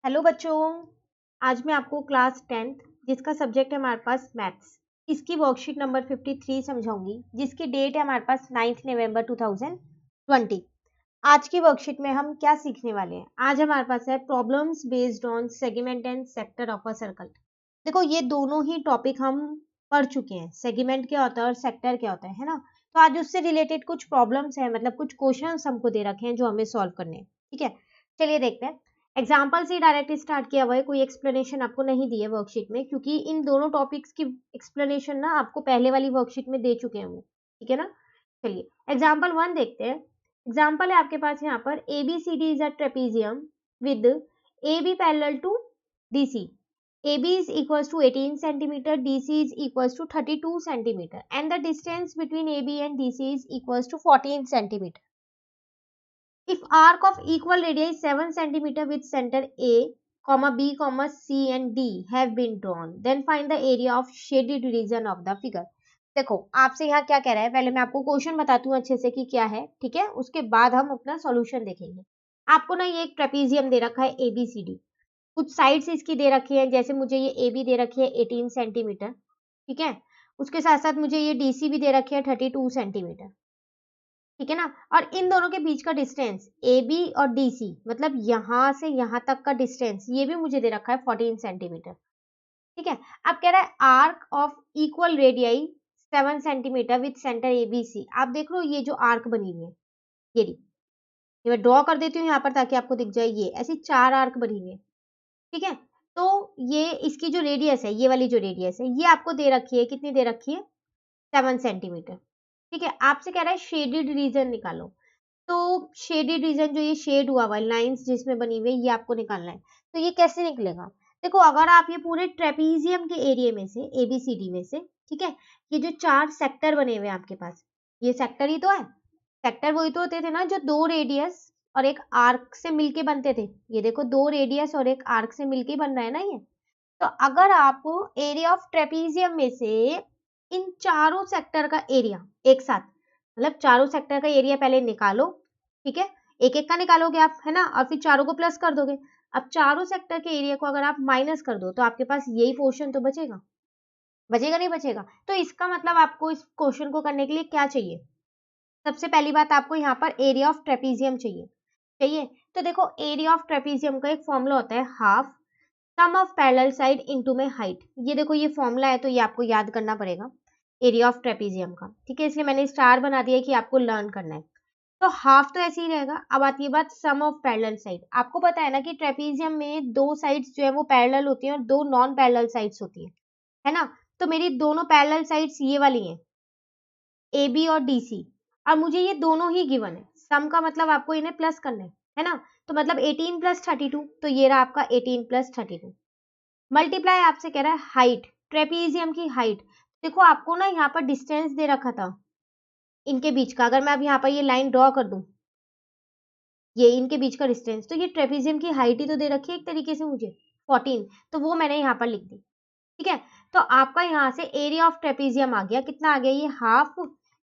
Hello बच्चों, आज मैं आपको क्लास 10th जिसका सब्जेक्ट है हमारे पास मैथ्स, इसकी वर्कशीट नंबर 53 समझाऊंगी, जिसकी डेट है हमारे पास 9 नवंबर 2020। आज की वर्कशीट में हम क्या सीखने वाले हैं? आज हमारे पास है problems based on segment and sector of a circle. देखो, ये दोनों ही टॉपिक हम पढ़ चुके हैं, सेगमेंट क्या होता है और सेक्टर क्या होता है ना। तो आज उससे रिलेटेड कुछ प्रॉब्लम्स हैं, मतलब कुछ क्वेश्चंस हमको दे रखे हैं जो हमें सॉल्व करने हैं। ठीक है, चलिए देखते हैं। एग्जाम्पल से डायरेक्ट स्टार्ट किया हुआ है, कोई एक्सप्लेनेशन आपको नहीं दी है वर्कशीट में, क्योंकि इन दोनों टॉपिक्स की एक्सप्लेनेशन ना आपको पहले वाली वर्कशीट में दे चुके हैं वो। ठीक है ना। चलिए एग्जाम्पल 1 देखते हैं। एग्जाम्पल है आपके पास यहाँ पर ABCD is a trapezium with AB parallel to DC. AB is equals to 18 centimeter, DC is equals to 32 centimeter, and the distance between AB and DC is equals to 14 centimeter. If arc of equal radii 7 centimeter with center A, B, C and D have been drawn, then find the area of shaded region of the figure. देखो आपसे यहाँ क्या कह रहा है, पहले मैं आपको क्वेश्चन बताती हूँ अच्छे से कि क्या है। ठीक है, उसके बाद हम अपना सॉल्यूशन देखेंगे। आपको ना ये एक ट्रेपीजियम दे रखा है ABCD, कुछ साइड्स इसकी दे रखी है, जैसे मुझे ये AB दे रखी है 18 सेंटीमीटर। ठीक है, उसके साथ साथ मुझे ये DC भी दे रखी है 32 सेंटीमीटर। ठीक है ना। और इन दोनों के बीच का डिस्टेंस AB और DC, मतलब यहां से यहां तक का डिस्टेंस ये भी मुझे दे रखा है 14 सेंटीमीटर। ठीक है, अब कह रहा है arc of equal radii 7 centimetre with centre ABC। आप देख लो ये जो आर्क बनी हुई है, ये मैं ड्रॉ कर देती हूँ यहाँ पर ताकि आपको दिख जाए। ये ऐसी 4 आर्क बनी हुई है। ठीक है, तो ये इसकी जो रेडियस है, ये वाली जो रेडियस है, ये आपको दे रखी है, कितनी दे रखी है? 7 सेंटीमीटर। ठीक है, आपसे कह रहा है शेडेड रीजन निकालो। तो शेडेड रीजन, जो ये शेड हुआ हुआ है, लाइंस जिसमें बनी हुई है, ये आपको निकालना है। तो ये कैसे निकलेगा? देखो, अगर आप ये पूरे ट्रेपीजियम के एरिया में से, ABCD में से, ठीक है, ये जो 4 सेक्टर बने हुए हैं आपके पास, ये सेक्टर ही तो है। सेक्टर वही तो होते थे ना जो 2 रेडियस और एक आर्क से मिलके बनते थे। ये देखो 2 रेडियस और एक आर्क से मिलके बन रहा है ना ये। तो अगर आप एरिया ऑफ ट्रेपीजियम में से इन चारों सेक्टर का एरिया एक साथ, मतलब चारों सेक्टर का एरिया पहले निकालो। ठीक है, एक एक का निकालोगे आप, है ना, और फिर चारों को प्लस कर दोगे। अब चारों सेक्टर के एरिया को अगर आप माइनस कर दो तो आपके पास यही पोर्शन तो बचेगा। बचेगा नहीं बचेगा? तो इसका मतलब आपको इस क्वेश्चन को करने के लिए क्या चाहिए? सबसे पहली बात, आपको यहाँ पर एरिया ऑफ ट्रेपीजियम चाहिए। चाहिए तो देखो, एरिया ऑफ ट्रेपीजियम का एक फॉर्मूला होता है half sum of parallel side into में हाइट। ये देखो ये फॉर्मूला है, तो ये आपको याद करना पड़ेगा एरिया ऑफ ट्रेपीजियम का। ठीक है, इसलिए मैंने स्टार बना दिया कि आपको लर्न करना है। तो हाफ तो ऐसे ही रहेगा। अब आती है बात सम ऑफ पैरेलल साइड। आपको पता है ना कि ट्रेपीजियम में 2 साइड्स जो है वो पैरेलल होती हैं और 2 नॉन पैरेलल साइड्स होती है ना। तो मेरी दोनों पैरेलल साइड्स ये वाली हैं, AB और DC। अब मुझे ये दोनों ही गिवन है, सम का मतलब आपको इन्हें प्लस करना है ना। तो मतलब 18 प्लस 32, तो ये रहा आपका 18 प्लस 32। मल्टीप्लाई आपसे कह रहा है हाइट, ट्रेपीजियम की हाइट। देखो आपको ना यहाँ पर डिस्टेंस दे रखा था इनके बीच का। अगर मैं अब यहाँ पर ये लाइन ड्रॉ कर दूं, ये इनके बीच का डिस्टेंस, तो ये ट्रेपीजियम की हाइट ही तो दे रखी है एक तरीके से मुझे, 14। तो वो मैंने यहाँ पर लिख दी। ठीक है, तो आपका यहाँ से एरिया ऑफ ट्रेपीजियम आ गया, कितना आ गया? ये हाफ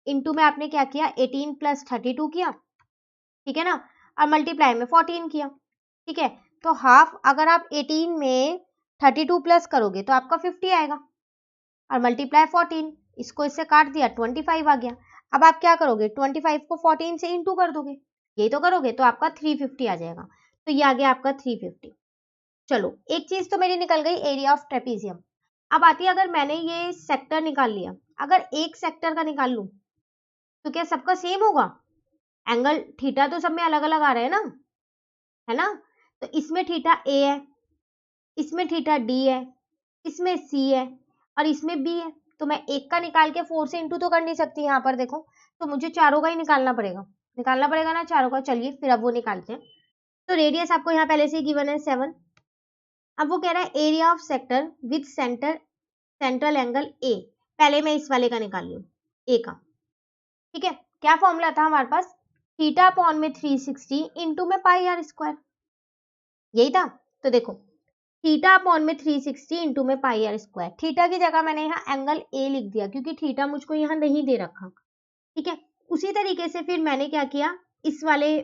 इंटू में आपने क्या किया, 18 प्लस 32 किया। ठीक है ना, और मल्टीप्लाई में 14 किया। ठीक है, तो हाफ अगर आप 18 में 32 प्लस करोगे तो आपका 50 आएगा, और मल्टीप्लाई 14, इसको इससे काट दिया, 25 आ गया। अब आप क्या करोगे, 25 को 14 से इंटू कर दोगे, यही तो करोगे, तो आपका 350 आ जाएगा। तो ये आ गया आपका 350। चलो, एक चीज तो मेरी निकल गई, एरिया ऑफ ट्रेपीजियम। अब आती है, अगर मैंने ये सेक्टर निकाल लिया, अगर एक सेक्टर का निकाल लूं तो क्या सबका सेम होगा? एंगल थीटा तो सब में अलग अलग आ रहे हैं ना, है ना। तो इसमें थीटा A है, इसमें थीटा D है, इसमें C है, और इसमें B है। तो मैं एक का निकाल के 4 से इंटू तो कर नहीं सकती यहाँ पर, देखो। तो मुझे चारों का ही निकालना पड़ेगा ना चारों का। चलिए फिर अब वो निकालते हैं। तो रेडियस आपको यहाँ पहले से ही गिवन है 7। अब वो कह रहा है area of sector with central angle A। पहले मैं इस वाले का निकाल लूँ, A का। ठीक है, क्या फॉर्मूला था हमारे पास? थीटा अपॉन में 360 इंटू में पाई आर स्क्वायर, यही था। तो देखो, थीटा अपॉन में 360 इंटू में पाई आर स्क्वायर। थीटा की जगह मैंने यहाँ एंगल A लिख दिया, क्योंकि थीटा मुझको यहाँ नहीं दे रखा। ठीक है, उसी तरीके से फिर मैंने क्या किया, इस वाले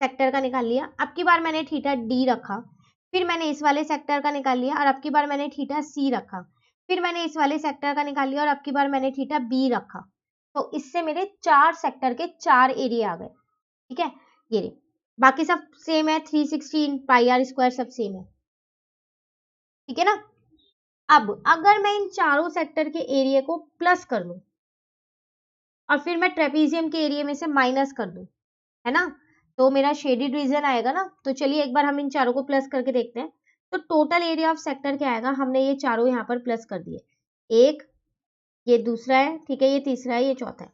सेक्टर का निकाल लिया। अब की बार मैंने थीटा D रखा, फिर मैंने इस वाले सेक्टर का निकाल लिया और अब की बार मैंने थीटा सी रखा, फिर मैंने इस वाले सेक्टर का निकाल लिया और अब की बार मैंने थीटा बी रखा। तो इससे मेरे 4 सेक्टर के 4 एरिया आ गए। ठीक है, ये रे, बाकी सब सेम है, 316 पाई आर स्क्वायर सब सेम है। ठीक है ना। अब अगर मैं इन चारों सेक्टर के एरिया को प्लस कर लूं और फिर मैं ट्रेपीजियम के एरिया में से माइनस कर दूं, है ना, तो मेरा शेडेड रीजन आएगा ना। तो चलिए एक बार हम इन चारों को प्लस करके देखते हैं। तो टोटल एरिया ऑफ सेक्टर क्या आएगा, हमने ये चारों यहाँ पर प्लस कर दिए, एक, ये दूसरा है, ठीक है, ये तीसरा है, ये चौथा है,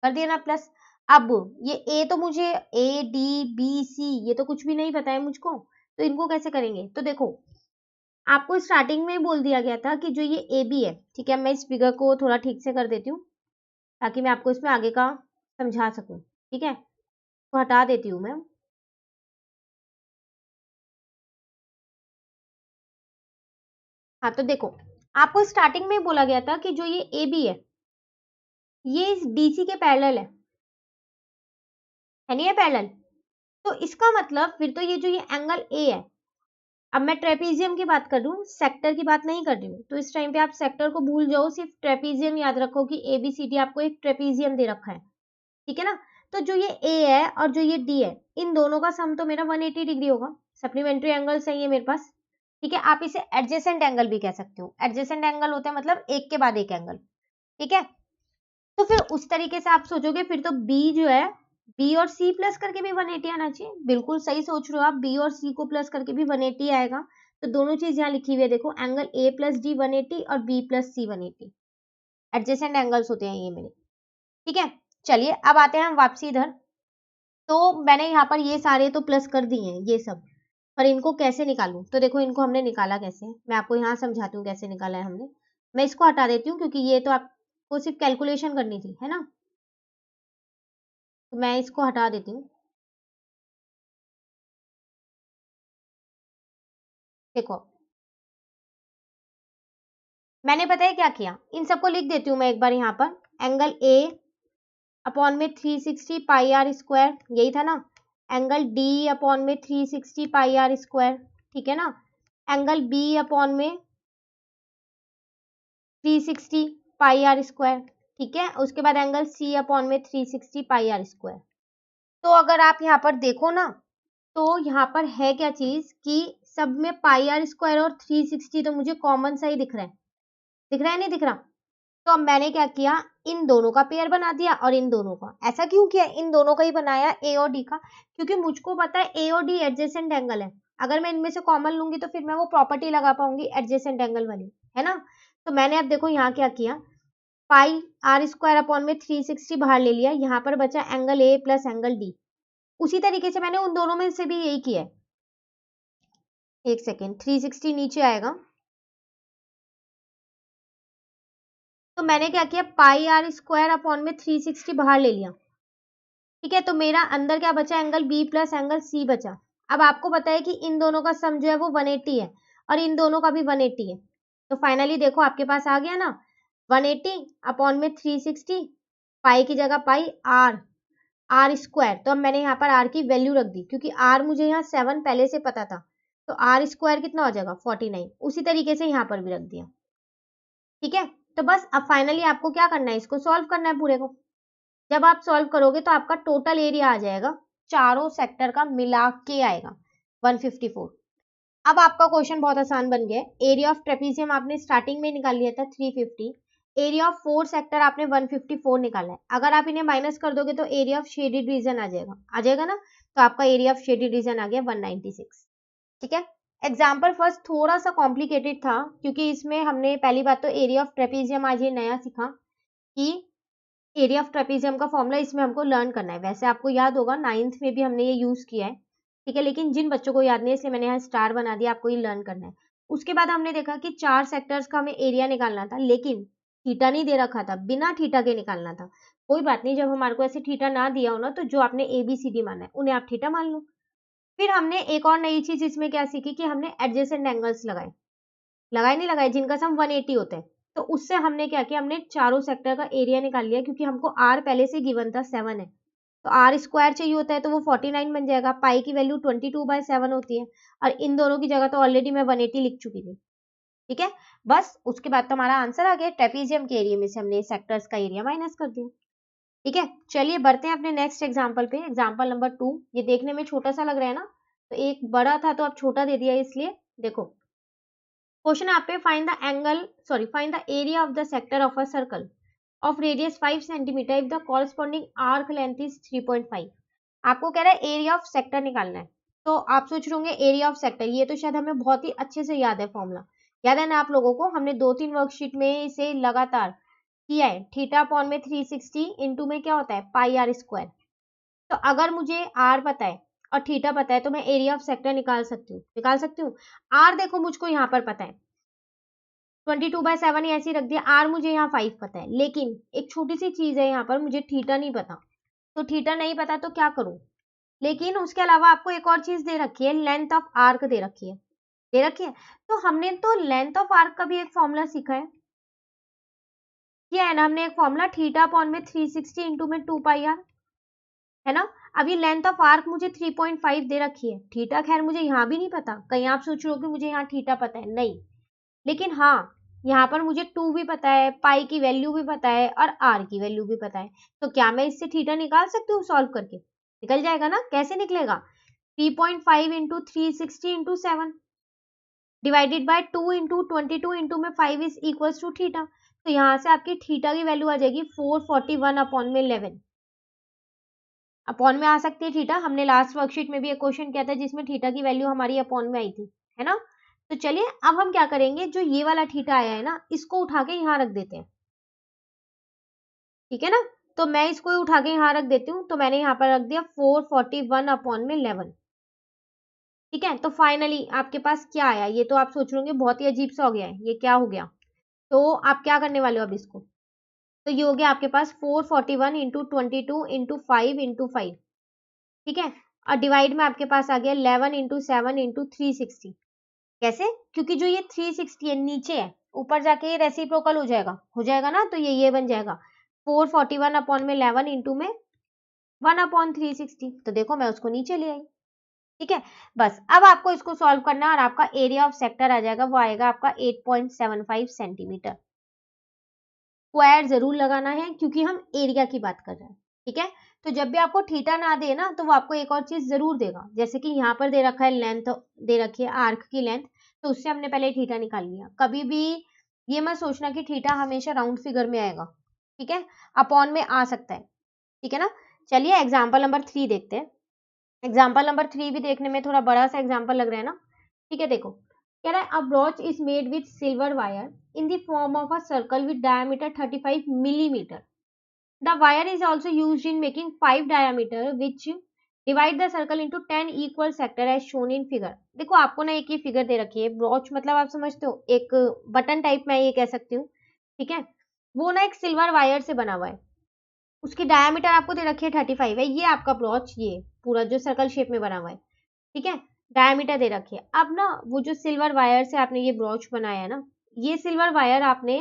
कर दिया ना प्लस। अब ये ए तो मुझे ए डी बी सी ये तो कुछ भी नहीं पता है मुझको, तो इनको कैसे करेंगे। तो देखो आपको स्टार्टिंग में ही बोल दिया गया था कि जो ये ए बी है, ठीक है, मैं इस फिगर को थोड़ा ठीक से कर देती हूँ ताकि मैं आपको इसमें आगे का समझा सकूं। ठीक है, तो हटा देती हूँ मैं। हाँ तो देखो आपको स्टार्टिंग में बोला गया था कि जो ये ए बी है ये इस डीसी के पैरेलल है नहीं है पैरेलल। तो इसका मतलब फिर तो ये जो ये एंगल ए है, अब मैं ट्रेपीजियम की बात कर रही हूँ, सेक्टर की बात नहीं कर रही हूँ, तो इस टाइम पे आप सेक्टर को भूल जाओ, सिर्फ ट्रेपीजियम याद रखो कि एबीसीडी आपको एक ट्रेपीजियम दे रखा है। ठीक है ना। तो जो ये ए है और जो ये डी है, इन दोनों का सम तो मेरा 180 डिग्री होगा। सप्लीमेंट्री एंगल्स है ये मेरे पास। ठीक है, आप इसे एडजेसेंट एंगल भी कह सकते हो। एडजेसेंट एंगल होता है मतलब एक के बाद एक एंगल। ठीक है, तो फिर उस तरीके से आप सोचोगे फिर तो बी जो है, बी और सी प्लस करके भी 180 आना चाहिए। बिल्कुल सही सोच रहे हो आप, बी और सी को प्लस करके भी 180 आएगा। तो दोनों चीज यहाँ लिखी हुई है, देखो एंगल ए प्लस डी 180 और बी प्लस सी 180 एडजेसेंट एंगल्स होते हैं ये मेरे। ठीक है, चलिए अब आते हैं हम वापसी इधर। तो मैंने यहाँ पर ये सारे तो प्लस कर दिए हैं ये सब, पर इनको कैसे निकालूं। तो देखो इनको हमने निकाला कैसे, मैं आपको यहाँ समझाती हूँ कैसे निकाला है हमने। मैं इसको हटा देती हूँ क्योंकि ये तो आपको सिर्फ कैलकुलेशन करनी थी, है ना, तो मैं इसको हटा देती हूँ। देखो मैंने पता है क्या किया, इन सबको लिख देती हूँ मैं एक बार यहाँ पर। एंगल ए अपॉन में 360 पाई आर स्क्वायर, यही था ना। एंगल डी अपॉन में 360 पाई आर स्क्वायर, ठीक है ना। एंगल बी अपॉन में 360 पाई आर स्क्वायर, ठीक है। उसके बाद एंगल सी अपॉन में 360 पाई आर स्क्वायर। तो अगर आप यहाँ पर देखो ना, तो यहाँ पर है क्या चीज कि सब में पाई आर स्क्वायर और 360 तो मुझे कॉमन सा ही दिख रहा है। दिख रहा है नहीं दिख रहा। तो अब मैंने क्या किया, इन दोनों का पेयर बना दिया और इन दोनों का। ऐसा क्यों किया, इन दोनों का ही बनाया ए और डी का, क्योंकि मुझको पता है ए और डी एडजेसेंट एंगल है। अगर मैं इनमें से कॉमन लूंगी तो फिर मैं वो प्रॉपर्टी लगा पाऊंगी एडजेसेंट एंगल वाली, है ना। तो मैंने अब देखो यहाँ क्या किया, पाई आर स्क्वायर अपॉन में 360 बाहर ले लिया, यहाँ पर बचा angle A plus angle D. उसी तरीके से मैंने उन दोनों में से भी यही किया है। एक सेकेंड, 360 नीचे आएगा, तो मैंने क्या किया, पाई आर स्क्वायर अपॉन में 360 बाहर ले लिया। ठीक है, तो मेरा अंदर क्या बचा, angle B plus angle C बचा। अब आपको पता है कि इन दोनों का सम जो है वो 180 है और इन दोनों का भी 180 है। तो फाइनली देखो आपके पास आ गया ना, 180 अपॉन में 360, पाई की जगह पाई आर, आर स्क्वायर। तो अब मैंने यहाँ पर आर की वैल्यू रख दी क्योंकि आर मुझे यहाँ 7 पहले से पता था, तो आर स्क्वायर कितना हो जाएगा 49। उसी तरीके से यहाँ पर भी रख दिया। ठीक है, तो बस अब फाइनली आपको क्या करना है, इसको सॉल्व करना है पूरे को। जब आप सॉल्व करोगे तो आपका टोटल एरिया आ जाएगा, चारों सेक्टर का मिला के आएगा 154। अब आपका क्वेश्चन बहुत आसान बन गया है। एरिया ऑफ ट्रेपीजियम आपने स्टार्टिंग में निकाल लिया था 350, एरिया ऑफ 4 सेक्टर आपने 154 निकाला है। अगर आप इन्हें माइनस कर दोगे तो एरिया ऑफ शेडेड रीजन आ जाएगा ना। तो आपका एरिया ऑफ शेडेड रीजन आ गया 196। ठीक है, एग्जाम्पल फर्स्ट थोड़ा सा कॉम्प्लिकेटेड था क्योंकि इसमें हमने पहली बात तो एरिया ऑफ ट्रेपीजियम आज ये नया सीखा कि एरिया ऑफ ट्रेपीजियम का फॉर्मूला इसमें हमको लर्न करना है। वैसे आपको याद होगा 9th में भी हमने ये यूज किया है, ठीक है, लेकिन जिन बच्चों को याद नहीं है इसलिए मैंने यहाँ स्टार बना दिया, आपको ये लर्न करना है। उसके बाद हमने देखा कि 4 सेक्टर्स का हमें एरिया निकालना था, लेकिन थीटा नहीं दे रखा था, बिना थीटा के निकालना था। कोई बात नहीं, जब हमारे को ऐसे थीटा ना दिया हो ना, तो जो आपने ABCD माना है उन्हें आप थीटा मान लो। फिर हमने एक और नई चीज इसमें क्या सीखी कि हमने एडजेसेंट एंगल्स लगाए नहीं लगाए, जिनका सम 180 होता है। तो उससे हमने क्या किया, हमने चारों सेक्टर का एरिया निकाल लिया क्योंकि हमको आर पहले से गिवन था 7 है। तो आर स्क्वायर चाहिए होता है तो वो 49 बन जाएगा। पाई की वैल्यू 22/7 होती है और इन दोनों की जगह तो ऑलरेडी मैं 180 लिख चुकी थी। ठीक है, बस उसके बाद तो हमारा आंसर आ गया। ट्रेपीजियम के एरिया में से हमने सेक्टर्स का एरिया माइनस कर दिया। ठीक है, चलिए बढ़ते हैं अपने नेक्स्ट एग्जाम्पल पे। एग्जाम्पल नंबर 2, ये देखने में छोटा सा लग रहा है ना, तो एक बड़ा था तो अब छोटा दे दिया, इसलिए देखो क्वेश्चन आप पे, find the angle find the area of the sector of a circle of radius 5 centimetre if the corresponding arc length is 3.5। आपको कह रहा है एरिया ऑफ सेक्टर निकालना है। तो आप सोच रहे होंगे एरिया ऑफ सेक्टर, ये तो शायद हमें बहुत ही अच्छे से याद है फॉर्मूला। याद है ना आप लोगों को, हमने 2-3 वर्कशीट में इसे लगातार किया है। थीटा अपॉन में 360 इंटू में क्या होता है पाई आर स्क्वायर। तो अगर मुझे आर पता है और थीटा पता है तो मैं एरिया ऑफ सेक्टर निकाल सकती हूँ। आर देखो मुझको यहाँ पर पता है 22/7 ऐसे ही रख दिया। आर मुझे यहाँ 5 पता है, लेकिन एक छोटी सी चीज है यहाँ पर, मुझे थीटा नहीं पता। तो थीटा नहीं पता तो क्या करूं, लेकिन उसके अलावा आपको एक और चीज दे रखी है, लेंथ ऑफ आर्क दे रखी है। तो हमने तो लेंथ ऑफ आर्क का भी एक फॉर्मूला सीखा है, किया है ना हमने, एक फॉर्मूला थीटा अपॉन में 360 इंटू में 2πr, है ना। अब ये लेंथ ऑफ आर्क मुझे 3.5 दे रखी है। थीटा खैर मुझे यहाँ भी नहीं पता, कहीं आप सोच रहे हो कि मुझे यहाँ थीटा पता है, नहीं, लेकिन हाँ यहाँ पर मुझे 2 भी पता है, पाई की वैल्यू भी पता है और आर की वैल्यू भी पता है। तो क्या मैं इससे थीटा निकाल सकती हूँ सॉल्व करके? निकल जाएगा ना। कैसे निकलेगा? 3.5 into 360 into 7 divided by 2 into 22 into में 5 इज इक्वल्स टू थीटा। तो यहाँ से आपकी थीटा की वैल्यू आ जाएगी 441 अपॉन में 11। अपॉन में आ सकती है थीटा, हमने लास्ट वर्कशीट में भी एक क्वेश्चन किया था जिसमें थीटा की वैल्यू हमारी अपॉन में आई थी, है ना। तो चलिए अब हम क्या करेंगे, जो ये वाला थीटा आया है ना, इसको उठा के यहाँ रख देते हैं। ठीक है ना, तो मैं इसको उठा के यहाँ रख देती हूँ। तो मैंने यहाँ पर रख दिया 441 अपॉन में 11। ठीक है, तो फाइनली आपके पास क्या आया, ये तो आप सोच रहे होंगे बहुत ही अजीब सा हो गया है, ये क्या हो गया। तो आप क्या करने वाले हो अब इसको, तो ये हो गया आपके पास 441 इंटू 22 इंटू 5 इंटू 5। ठीक है, और डिवाइड में आपके पास आ गया 11 इंटू 7 इंटू 360। कैसे? क्योंकि जो ये 360 है नीचे है, ऊपर जाके ये रेसिप्रोकल हो जाएगा ना, तो ये बन जाएगा 441 अपॉन में 11 इंटू में 1 अपॉन 360। तो देखो मैं उसको नीचे ले आई। ठीक है, बस अब आपको इसको सॉल्व करना है और आपका एरिया ऑफ सेक्टर आ जाएगा, वो आएगा आपका 8.75 सेंटीमीटर। स्क्वायर जरूर लगाना है क्योंकि हम एरिया की बात कर रहे हैं। ठीक है, तो जब भी आपको थीटा ना दे ना, तो वो आपको एक और चीज जरूर देगा। जैसे कि यहाँ पर दे रखा है लेंथ, दे रखी है आर्क की लेंथ, तो उससे हमने पहले थीटा निकाल लिया। कभी भी ये मत सोचना कि थीटा हमेशा राउंड फिगर में आएगा। ठीक है, अपॉन में आ सकता है। ठीक है ना, चलिए एग्जाम्पल नंबर 3 देखते हैं। एग्जाम्पल नंबर 3 भी देखने में थोड़ा बड़ा सा एग्जाम्पल लग रहा है ना। ठीक है, देखो कह रहा है a brooch is made with silver wire in the form of a circle with diameter 35 millimeter. The wire is also used in making 5 diameter which divide the circle into 10 equal sector as shown in figure. देखो आपको ना एक ये figure दे रखी है, brooch मतलब आप समझते हो एक बटन टाइप में ये कह सकती हूँ। ठीक है, वो ना एक सिल्वर वायर से बना हुआ है, उसकी डायमीटर आपको दे रखी है 35 है। ये आपका ब्रॉच, ये पूरा जो सर्कल शेप में बना हुआ है। ठीक है, डायमीटर दे रखी है। अब ना वो जो सिल्वर वायर से आपने ये ब्रॉच बनाया है ना, ये सिल्वर वायर आपने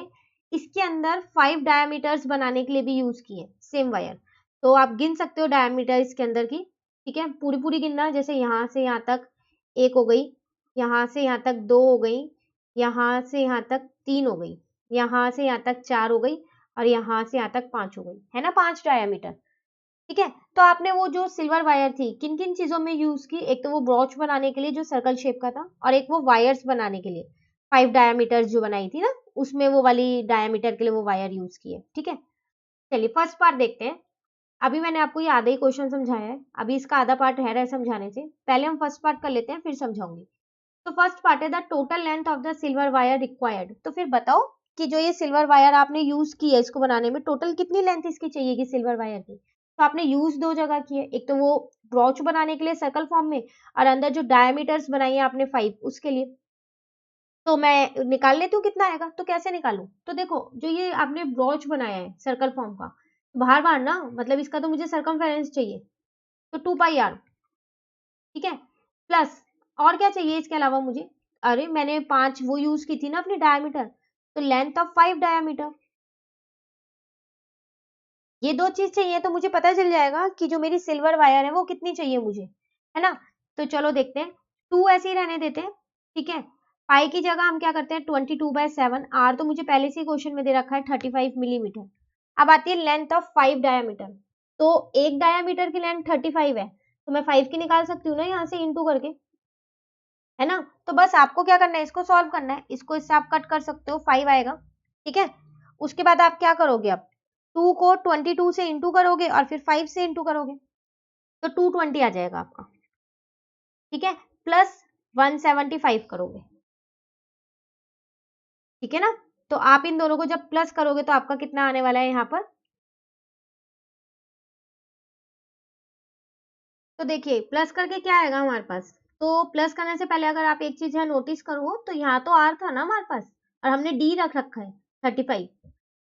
इसके अंदर 5 डायमीटर्स बनाने के लिए भी यूज किए, सेम वायर। तो आप गिन सकते हो डायमीटर इसके अंदर की। ठीक है, पूरी पूरी गिनना, जैसे यहाँ से यहाँ तक 1 हो गई, यहाँ से यहाँ तक 2 हो गई, यहाँ से यहाँ तक 3 हो गई, यहाँ से यहाँ तक 4 हो गई और यहाँ से यहाँ तक 5 हो गई, है ना 5 डायमीटर। ठीक है, तो आपने वो जो सिल्वर वायर थी किन किन चीजों में यूज की, एक तो वो ब्रॉच बनाने के लिए जो सर्कल शेप का था, और एक वो वायर्स बनाने के लिए 5 डायमीटर जो बनाई थी ना, उसमें वो वाली डायमीटर के लिए वो वायर यूज किए। ठीक है, चलिए फर्स्ट पार्ट देखते हैं। अभी मैंने आपको ये आधा ही क्वेश्चन समझाया है, अभी इसका आधा पार्ट रह रहा है समझाने से, पहले हम फर्स्ट पार्ट कर लेते हैं फिर समझाऊंगी। तो फर्स्ट पार्ट है the total length of the silver wire required. तो फिर बताओ कि जो ये सिल्वर वायर आपने यूज की है इसको बनाने में, टोटल कितनी लेंथ इसकी चाहिए सिल्वर वायर की। तो आपने यूज दो जगह की है, एक तो वो ब्रॉच बनाने के लिए सर्कल फॉर्म में, और अंदर जो डायमीटर्स बनाई है आपने 5 उसके लिए। तो मैं निकाल लेती हूँ कितना आएगा। तो कैसे निकालूं, तो देखो जो ये आपने ब्रॉच बनाया है सर्कल फॉर्म का, बाहर बाहर ना, मतलब इसका तो मुझे सर्कमफेरेंस चाहिए, तो 2πr। ठीक है, प्लस और क्या चाहिए इसके अलावा मुझे, अरे मैंने 5 वो यूज की थी ना अपनी डायमीटर, तो लेंथ ऑफ 5 डायमीटर, ये दो चीज चाहिए तो मुझे पता चल जाएगा कि जो मेरी सिल्वर वायर है वो कितनी चाहिए मुझे, है ना। तो चलो देखते हैं, 2 ऐसे ही रहने देते हैं, ठीक है। पाई की जगह हम क्या करते हैं 22/7, आर तो मुझे पहले से ही क्वेश्चन में दे रखा है 35 मिलीमीटर। अब आती है लेंथ ऑफ 5 डायामीटर, तो एक डायामीटर की लेंथ 35 है, तो मैं 5 की निकाल सकती हूँ ना यहाँ से इंटू करके, है ना। तो बस आपको क्या करना है, इसको सॉल्व करना है, इसको इससे आप कट कर सकते हो, 5 आएगा, ठीक है। उसके बाद आप क्या करोगे, अब 2 को 22 से इंटू करोगे और फिर 5 से इंटू करोगे, तो 220 आ जाएगा आपका, ठीक है, प्लस 175 करोगे, ठीक है ना। तो आप इन दोनों को जब प्लस करोगे तो आपका कितना आने वाला है यहाँ पर, तो देखिए प्लस करके क्या आएगा हमारे पास, तो प्लस करने से पहले अगर आप एक चीज यहाँ नोटिस करो तो यहाँ तो आर था ना हमारे पास, और हमने डी रख रखा है 35,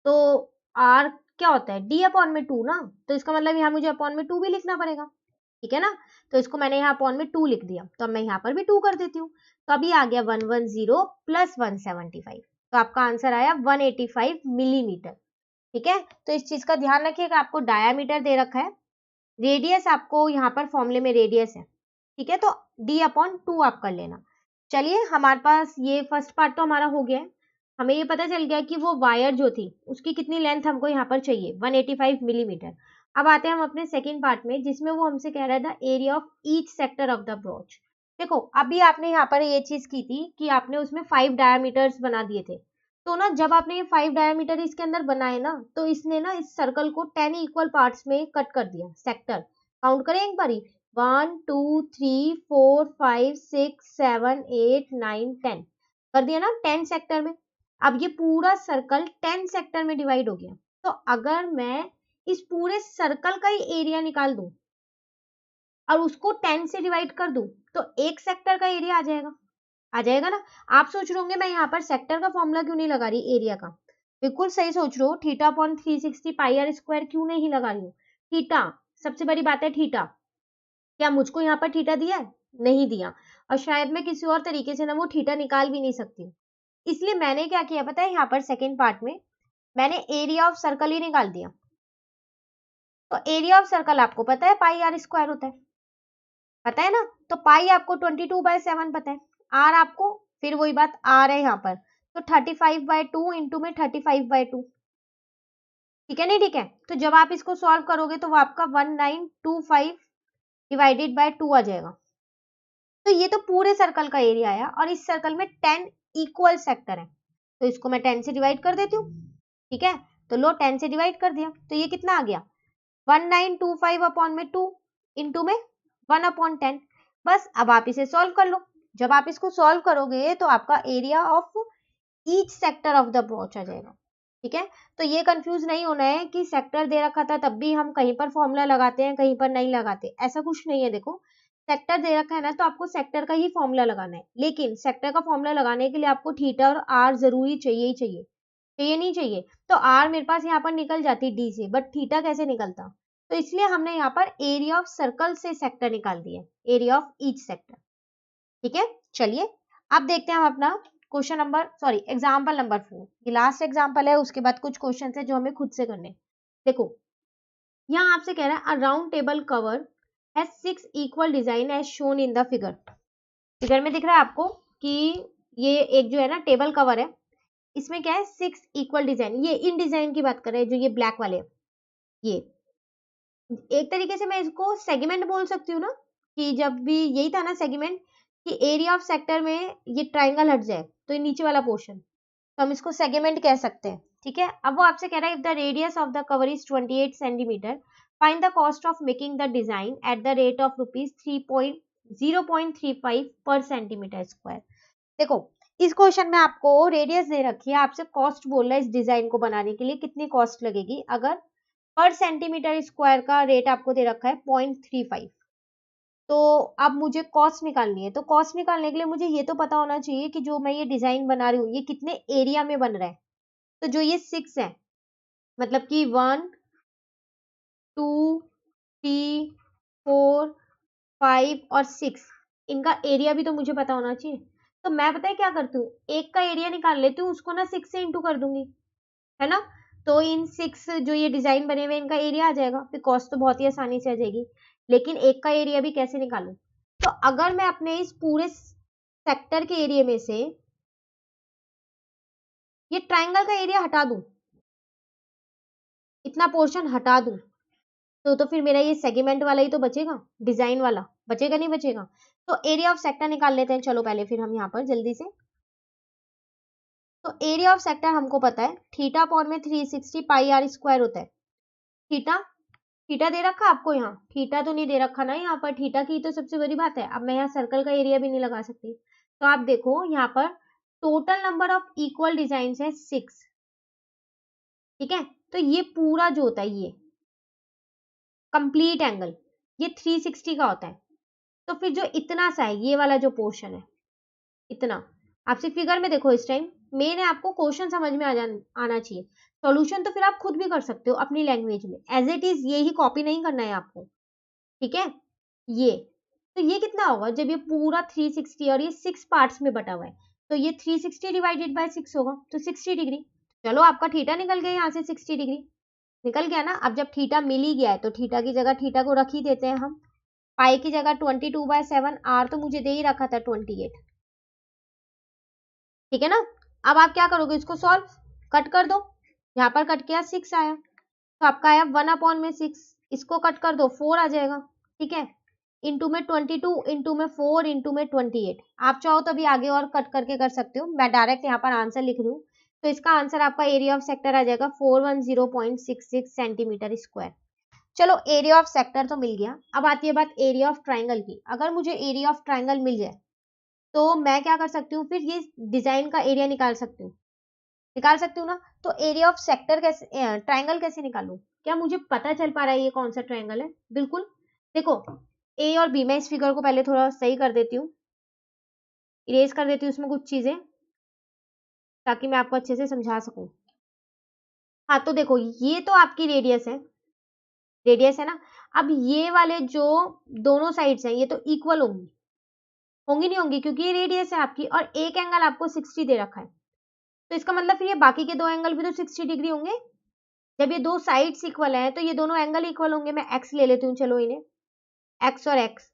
तो आर क्या होता है डी अपॉन में 2 ना, तो इसका मतलब यहाँ मुझे अपॉन में 2 भी लिखना पड़ेगा, ठीक है ना। तो इसको मैंने यहाँ अपॉन में 2 लिख दिया, तो अब मैं यहाँ पर भी 2 कर देती हूँ, तो अभी आ गया 110 प्लस 175, तो आपका आंसर आया 185 मिलीमीटर, ठीक है। तो इस चीज का ध्यान रखिएगा, आपको डायामीटर दे रखा है, रेडियस आपको यहाँ पर फॉर्मूले में रेडियस है, ठीक है, तो डी अपॉन 2 आप कर लेना। चलिए हमारे पास ये फर्स्ट पार्ट तो हमारा हो गया है, हमें ये पता चल गया कि वो वायर जो थी उसकी कितनी लेंथ हमको यहाँ पर चाहिए 185 मिलीमीटर। अब आते हैं हम अपने सेकंड पार्ट में, जिसमें वो हमसे कह रहा था area of each sector of the broach. देखो अभी आपने यहाँ पर ये चीज की थी कि आपने उसमें 5 डायमीटर्स बना दिए थे, तो ना जब आपने ये 5 डायमीटर इसके अंदर बनाए ना, तो इसने ना इस सर्कल को 10 इक्वल पार्ट्स में कट कर दिया, सेक्टर काउंट करें एक बारी, 1 2 3 4 5 6 7 8 9 10 कर दिया ना 10 सेक्टर में। अब ये पूरा सर्कल 10 सेक्टर में डिवाइड हो गया, तो अगर मैं इस पूरे सर्कल का ही एरिया निकाल दूं और उसको 10 से डिवाइड कर दूं, तो एक सेक्टर का एरिया आ जाएगा ना। आप सोच रहे होंगे मैं यहाँ पर सेक्टर का फॉर्मूला क्यों नहीं लगा रही एरिया का, बिल्कुल सही सोच रहे हो, theta upon 360 pi r square क्यों नहीं लगा रही हूँ। थीटा सबसे बड़ी बात है, थीटा क्या मुझको यहाँ पर थीटा दिया है, नहीं दिया, और शायद मैं किसी और तरीके से ना वो थीटा निकाल भी नहीं सकती, इसलिए मैंने क्या किया पता है, यहाँ पर सेकेंड पार्ट में मैंने एरिया ऑफ सर्कल ही निकाल दिया। तो एरिया ऑफ सर्कल आपको पता है पाई आर स्क्वायर होता है, पता है ना, तो पाई आपको 22/7 पता है, आर आपको फिर वही बात आर है यहाँ पर, तो 35/2 इंटू में 35/2, ठीक है नहीं, ठीक है। तो जब आप इसको सॉल्व करोगे तो वो आपका 1925 डिवाइडेड बाय 2 आ जाएगा। तो ये तो पूरे सर्कल का एरिया आया, और इस सर्कल में 10 इक्वल सेक्टर है, तो इसको मैं 10 से डिवाइड कर देती हूँ, ठीक है। तो लो 10 से डिवाइड कर दिया, तो ये कितना आ गया 1925 अपॉन में 2 इंटू में 1/10। बस अब आप इसे सॉल्व कर लो, जब आप इसको सॉल्व करोगे तो आपका area of each sector of the brooch आ जाएगा, ठीक है। तो ये कंफ्यूज नहीं होना है कि सेक्टर दे रखा था तब भी हम कहीं पर फॉर्मूला लगाते हैं कहीं पर नहीं लगाते, ऐसा कुछ नहीं है। देखो सेक्टर दे रखा है ना, तो आपको सेक्टर का ही फॉर्मूला लगाना है, लेकिन सेक्टर का फॉर्मूला लगाने के लिए आपको थीटा और आर जरूरी चाहिए ही चाहिए, चाहिए नहीं चाहिए, तो आर मेरे पास यहाँ पर निकल जाती डी से, बट थीटा कैसे निकलता, तो इसलिए हमने यहाँ पर एरिया ऑफ सर्कल से सेक्टर निकाल दिया, एरिया ऑफ ईच सेक्टर, ठीक है। चलिए अब देखते हैं हम अपना क्वेश्चन नंबर एग्जाम्पल नंबर 4, ये लास्ट एग्जाम्पल है, उसके बाद कुछ क्वेश्चन है जो हमें खुद से करने। देखो यहाँ आपसे कह रहा है a round table cover has 6 equal design as shown in the figure. Figure में दिख रहा है आपको कि ये एक जो है ना टेबल कवर है, इसमें क्या है 6 इक्वल डिजाइन, ये इन डिजाइन की बात कर रहे हैं जो ये ब्लैक वाले, ये एक तरीके से मैं इसको सेगमेंट बोल सकती हूँ ना, कि जब भी यही था ना सेगमेंट, कि एरिया ऑफ सेक्टर में ये ट्राइंगल हट जाए तो ये नीचे वाला पोर्शन, तो हम इसको सेगमेंट कह सकते हैं, ठीक है। अब वो आपसे कह रहा है if the radius of the cover is 28 centimetre, find the cost of making the design at the rate of rupees 0.35 पर सेंटीमीटर स्क्वायर। देखो इस क्वेश्चन में आपको रेडियस दे रखी है, आपसे कॉस्ट बोल रहा है इस डिजाइन को बनाने के लिए कितनी कॉस्ट लगेगी, अगर पर सेंटीमीटर स्क्वायर का रेट आपको दे रखा है 0.35, तो अब मुझे कॉस्ट निकालनी है, तो कॉस्ट निकालने के लिए मुझे ये तो पता होना चाहिए कि जो मैं ये डिजाइन बना रही हूँ ये कितने एरिया में बन रहा है, तो जो ये 6 है मतलब कि 1 2 3 4 5 और 6, इनका एरिया भी तो मुझे पता होना चाहिए। तो मैं पता है क्या करती हूँ, एक का एरिया निकाल लेती हूँ, उसको ना 6 से इंटू कर दूंगी, है ना। तो इन 6 जो ये डिजाइन बने हुए इनका एरिया आ जाएगा, फिर कॉस्ट तो बहुत ही आसानी से आ जाएगी। लेकिन एक का एरिया भी कैसे निकालूं? तो अगर मैं अपने इस पूरे सेक्टर के एरिया में से ये ट्राइंगल का एरिया हटा दूं, इतना पोर्शन हटा दूं, तो फिर मेरा ये सेगमेंट वाला ही तो बचेगा, डिजाइन वाला बचेगा नहीं बचेगा? तो एरिया ऑफ सेक्टर निकाल लेते हैं। चलो पहले फिर हम यहाँ पर जल्दी से, तो एरिया ऑफ सेक्टर हमको पता है थीटा अपॉन में 360 पाई आर स्क्वायर होता है। थीटा थीटा दे रखा आपको, यहाँ थीटा तो नहीं दे रखा ना, यहाँ पर थीटा की तो सबसे बड़ी बात है। अब मैं यहाँ सर्कल का एरिया भी नहीं लगा सकती, तो आप देखो यहाँ पर total number of equal design है 6, ठीक है। तो ये पूरा जो होता है ये कंप्लीट एंगल ये 360 का होता है। तो फिर जो इतना सा है ये वाला जो पोर्शन है इतना, आपसे फिगर में देखो इस टाइम, मेन है आपको क्वेश्चन समझ में आना चाहिए। सॉल्यूशन तो फिर आप खुद भी कर सकते हो अपनी लैंग्वेज में, एज इट इज ये ही कॉपी नहीं करना है आपको, ठीक है। ये तो ये कितना होगा जब ये पूरा 360 और ये 6 पार्ट्स में बटा हुआ है, तो ये 360 डिवाइडेड बाय 6 होगा, तो 60 डिग्री। चलो आपका थीटा निकल गया यहाँ से 60 डिग्री निकल गया ना। अब जब थीटा मिल ही गया है तो थीटा की जगह थीटा को रख ही देते हैं हम। पाई की जगह 22/7, आर तो मुझे दे ही रखा था 28, ठीक है ना। अब आप क्या करोगे, इसको सॉल्व कट कर दो, यहाँ पर कट किया 6 आया, तो आपका आया 1/6, इसको कट कर दो 4 आ जाएगा, ठीक है। इंटू में 22, इंटू में 4, इंटू में 28। आप चाहो तो अभी आगे और कट करके कर सकते हो, मैं डायरेक्ट यहाँ पर आंसर लिख रही हूँ। तो इसका आंसर आपका एरिया ऑफ सेक्टर आ जाएगा 410.66 सेंटीमीटर स्क्वायर। चलो एरिया ऑफ सेक्टर तो मिल गया, अब आती है बात एरिया ऑफ ट्राइंगल की। अगर मुझे एरिया ऑफ ट्राइंगल मिल जाए तो मैं क्या कर सकती हूँ, फिर ये डिजाइन का एरिया निकाल सकती हूँ ना। तो एरिया ऑफ सेक्टर कैसे, ट्राइंगल कैसे निकालूं? क्या मुझे पता चल पा रहा है ये कौन सा ट्राइंगल है? बिल्कुल। देखो ए और बी, मैं इस फिगर को पहले थोड़ा सही कर देती हूँ, इरेज कर देती हूँ उसमें कुछ चीजें, ताकि मैं आपको अच्छे से समझा सकूं। हाँ तो देखो ये तो आपकी रेडियस है ना। अब ये वाले जो दोनों साइड्स हैं ये तो इक्वल होंगी नहीं होंगी, क्योंकि ये रेडियस है आपकी और एक एंगल आपको 60 दे रखा है, तो इसका मतलब फिर ये बाकी के दो एंगल भी तो 60 डिग्री होंगे। जब ये दो साइड्स इक्वल हैं तो ये दोनों एंगल इक्वल होंगे। मैं एक्स ले लेती हूँ, चलो इन्हें एक्स और एक्स।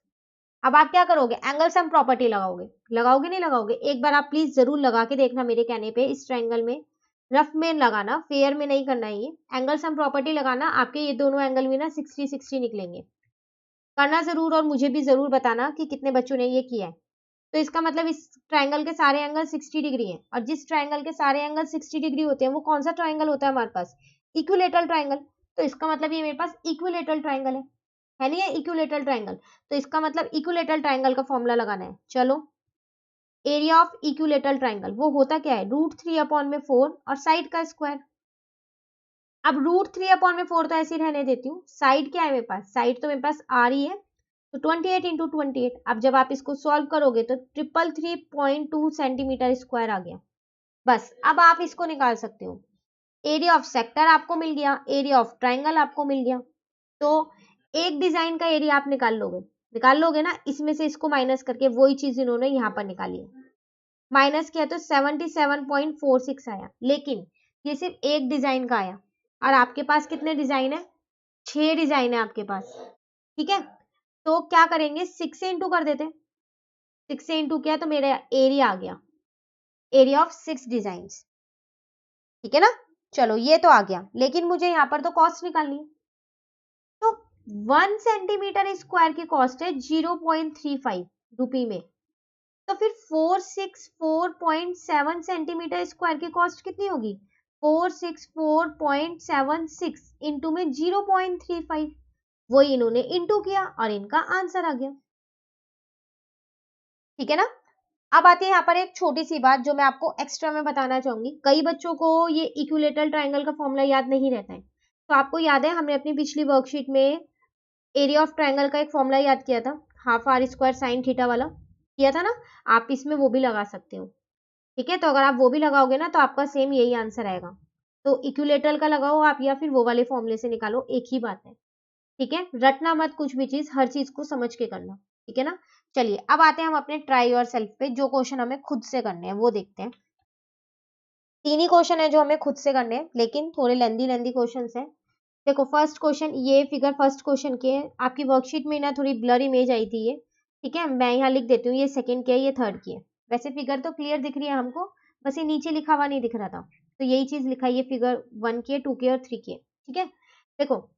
अब आप क्या करोगे, एंगल सम प्रॉपर्टी लगाओगे नहीं लगाओगे? एक बार आप प्लीज जरूर लगा के देखना मेरे कहने पे, इस ट्रायंगल में रफ में लगाना, फेयर में नहीं करना है। ये एंगल सम प्रॉपर्टी लगाना, आपके ये दोनों एंगल भी ना 60-60 निकलेंगे। करना जरूर और मुझे भी जरूर बताना कि कितने बच्चों ने ये किया है। तो इसका मतलब इस ट्रायंगल के सारे एंगल 60 डिग्री हैं, और जिस ट्रायंगल के सारे एंगल 60 डिग्री होते हैं वो कौन सा ट्रायंगल होता है हमारे पास? Equilateral triangle. तो इसका मतलब ये मेरे पास इक्विलेटरल ट्रायंगल है नहीं है इक्विलेटरल ट्रायंगल। तो इसका मतलब इक्विलेटरल ट्रायंगल का फॉर्मूला लगाना है। चलो एरिया ऑफ इक्विलेटरल ट्रायंगल वो होता क्या है, √3/4 और साइड का स्क्वायर। अब √3/4 तो ऐसे ही रहने देती हूँ, साइड क्या है मेरे पास, साइड तो मेरे पास आर ही है, तो 28 इंटू 28। अब जब आप इसको सॉल्व करोगे तो 333.2 सेंटीमीटर स्क्वायर आ गया। बस अब आप इसको निकाल सकते हो। एरिया ऑफ सेक्टर आपको मिल गया, एरिया ऑफ ट्राइंगल आपको मिल गया। तो एक डिजाइन का एरिया आप निकाल लोगे ना, इसमें से इसको माइनस करके, वही चीज इन्होंने यहाँ पर निकाली है। माइनस किया तो 77.46 आया, लेकिन ये सिर्फ एक डिजाइन का आया, और आपके पास कितने डिजाइन है, 6 डिजाइन है आपके पास, ठीक है। तो क्या करेंगे, 6 से इंटू कर देते, 6 से इंटू किया तो मेरा एरिया आ गया, एरिया ऑफ 6 डिजाइन, ठीक है ना। चलो ये तो आ गया, लेकिन मुझे यहाँ पर तो कॉस्ट निकालनी है। तो 1 सेंटीमीटर स्क्वायर की कॉस्ट है 0.35 रुपी में, तो फिर 464.7 सेंटीमीटर स्क्वायर की कॉस्ट कितनी होगी, 464.76 इंटू में 0.35, वही इन्होंने इंटू किया और इनका आंसर आ गया, ठीक है ना। अब आती है यहाँ पर एक छोटी सी बात जो मैं आपको एक्स्ट्रा में बताना चाहूंगी। कई बच्चों को ये इक्विलेटरल ट्रायंगल का फॉर्मूला याद नहीं रहता है, तो आपको याद है हमने अपनी पिछली वर्कशीट में एरिया ऑफ ट्रायंगल का एक फॉर्मूला याद किया था, half r square sine theta वाला किया था ना। आप इसमें वो भी लगा सकते हो, ठीक है। तो अगर आप वो भी लगाओगे ना तो आपका सेम यही आंसर आएगा। तो इक्विलेटरल का लगाओ आप, या फिर वो वाले फॉर्मूले से निकालो, एक ही बात है, ठीक है। रटना मत कुछ भी चीज, हर चीज को समझ के करना, ठीक है ना। चलिए अब आते हैं हम अपने ट्राई और सेल्फ पे, जो क्वेश्चन हमें खुद से करने हैं वो देखते हैं, 3 ही क्वेश्चन है जो हमें खुद से करने हैं, लेकिन थोड़े लेंदी क्वेश्चन है। देखो फर्स्ट क्वेश्चन, ये फिगर फर्स्ट क्वेश्चन के है। आपकी वर्कशीट में ना थोड़ी ब्लर इमेज आई थी ये, ठीक है, मैं यहाँ लिख देती हूँ, ये सेकंड की है, ये थर्ड की है। वैसे फिगर तो क्लियर दिख रही है हमको, बस ये नीचे लिखा हुआ नहीं दिख रहा था, तो यही चीज लिखा है, ये फिगर 1 की है, 2 की है और 3 की है, ठीक है। देखो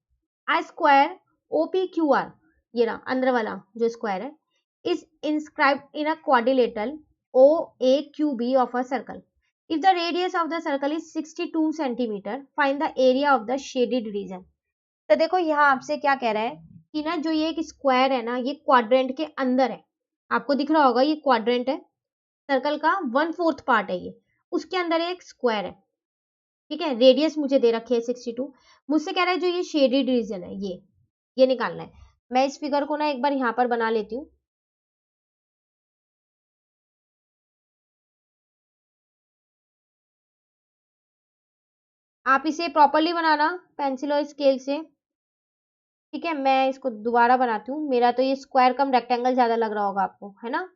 आई स्क्वायर OPQR, ये रहा अंदर वाला जो स्क्वायर है, is inscribed in a quadrilateral OAQB of a circle. If the radius of the circle is 62 centimeter, find the area of the shaded region. तो देखो यहाँ आपसे क्या कह रहा है कि ना जो ये एक स्क्वायर है ना, ये क्वाड्रेंट के अंदर है, आपको दिख रहा होगा ये क्वाड्रेंट है, सर्कल का 1/4 पार्ट है ये, उसके अंदर एक स्क्वायर है, ठीक है। रेडियस मुझे दे रखी है 62, मुझसे कह रहा है जो ये शेडेड रीजन है ये निकालना है। मैं इस फिगर को ना एक बार यहाँ पर बना लेती हूँ। आप इसे प्रॉपरली बनाना पेंसिल और स्केल से, ठीक है। मैं इसको दोबारा बनाती हूँ, मेरा तो ये स्क्वायर कम रेक्टेंगल ज्यादा लग रहा होगा आपको, है ना।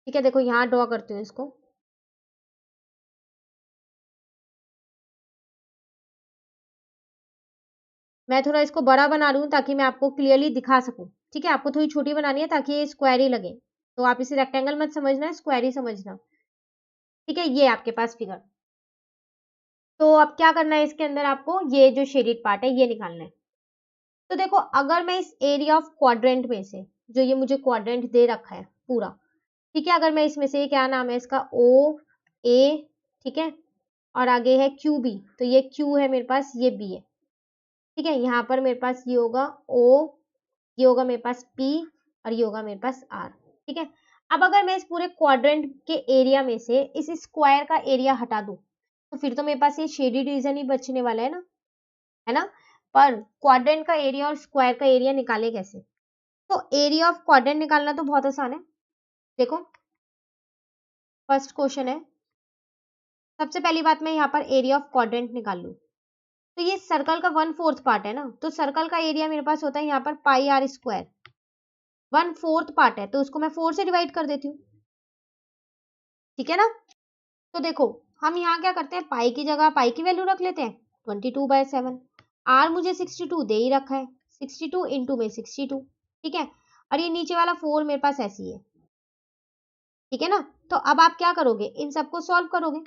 ठीक है, देखो यहाँ ड्रॉ करती हूँ इसको। मैं थोड़ा इसको बड़ा बना रही हूँ ताकि मैं आपको क्लियरली दिखा सकूँ, ठीक है। आपको थोड़ी छोटी बनानी है ताकि ये स्क्वायर ही लगे, तो आप इसे रेक्टेंगल मत समझना, स्क्वायर ही समझना, ठीक है। ये आपके पास फिगर, तो अब क्या करना है इसके अंदर, आपको ये जो शेडेड पार्ट है ये निकालना है। तो देखो अगर मैं इस एरिया ऑफ क्वाड्रेंट में से, जो ये मुझे क्वाड्रेंट दे रखा है पूरा, ठीक है, अगर मैं इसमें से, क्या नाम है इसका, OA, ठीक है, और आगे है QB, तो ये Q है मेरे पास, ये B है, ठीक है। यहाँ पर मेरे पास ये होगा O, ये होगा मेरे पास P, और ये होगा मेरे पास R, ठीक है। अब अगर मैं इस पूरे क्वाड्रेंट के एरिया में से इस स्क्वायर का एरिया हटा दूं, तो फिर तो मेरे पास ये शेडेड रीजन ही बचने वाला है ना। पर क्वाड्रेंट का एरिया और स्क्वायर का एरिया निकाले कैसे, तो एरिया ऑफ क्वाड्रेंट निकालना तो बहुत आसान है। देखो फर्स्ट क्वेश्चन है, सबसे पहली बात मैं यहाँ पर एरिया ऑफ क्वाड्रेंट निकाल लूँ, तो ये सर्कल का 1/4 पार्ट है ना, तो सर्कल का एरिया मेरे पास होता है यहाँ पर πr², 1/4 पार्ट है, तो उसको मैं 4 से डिवाइड कर देती हूँ, ठीक है ना। तो देखो हम यहाँ क्या करते हैं, पाई की जगह पाई की वैल्यू रख लेते हैं, 22/7। आर मुझे 62 दे ही रखा है, 62 इंटू में 62, ठीक है। और ये नीचे वाला 4 मेरे पास ऐसी है, ठीक है ना। तो अब आप क्या करोगे, इन सबको सॉल्व करोगे,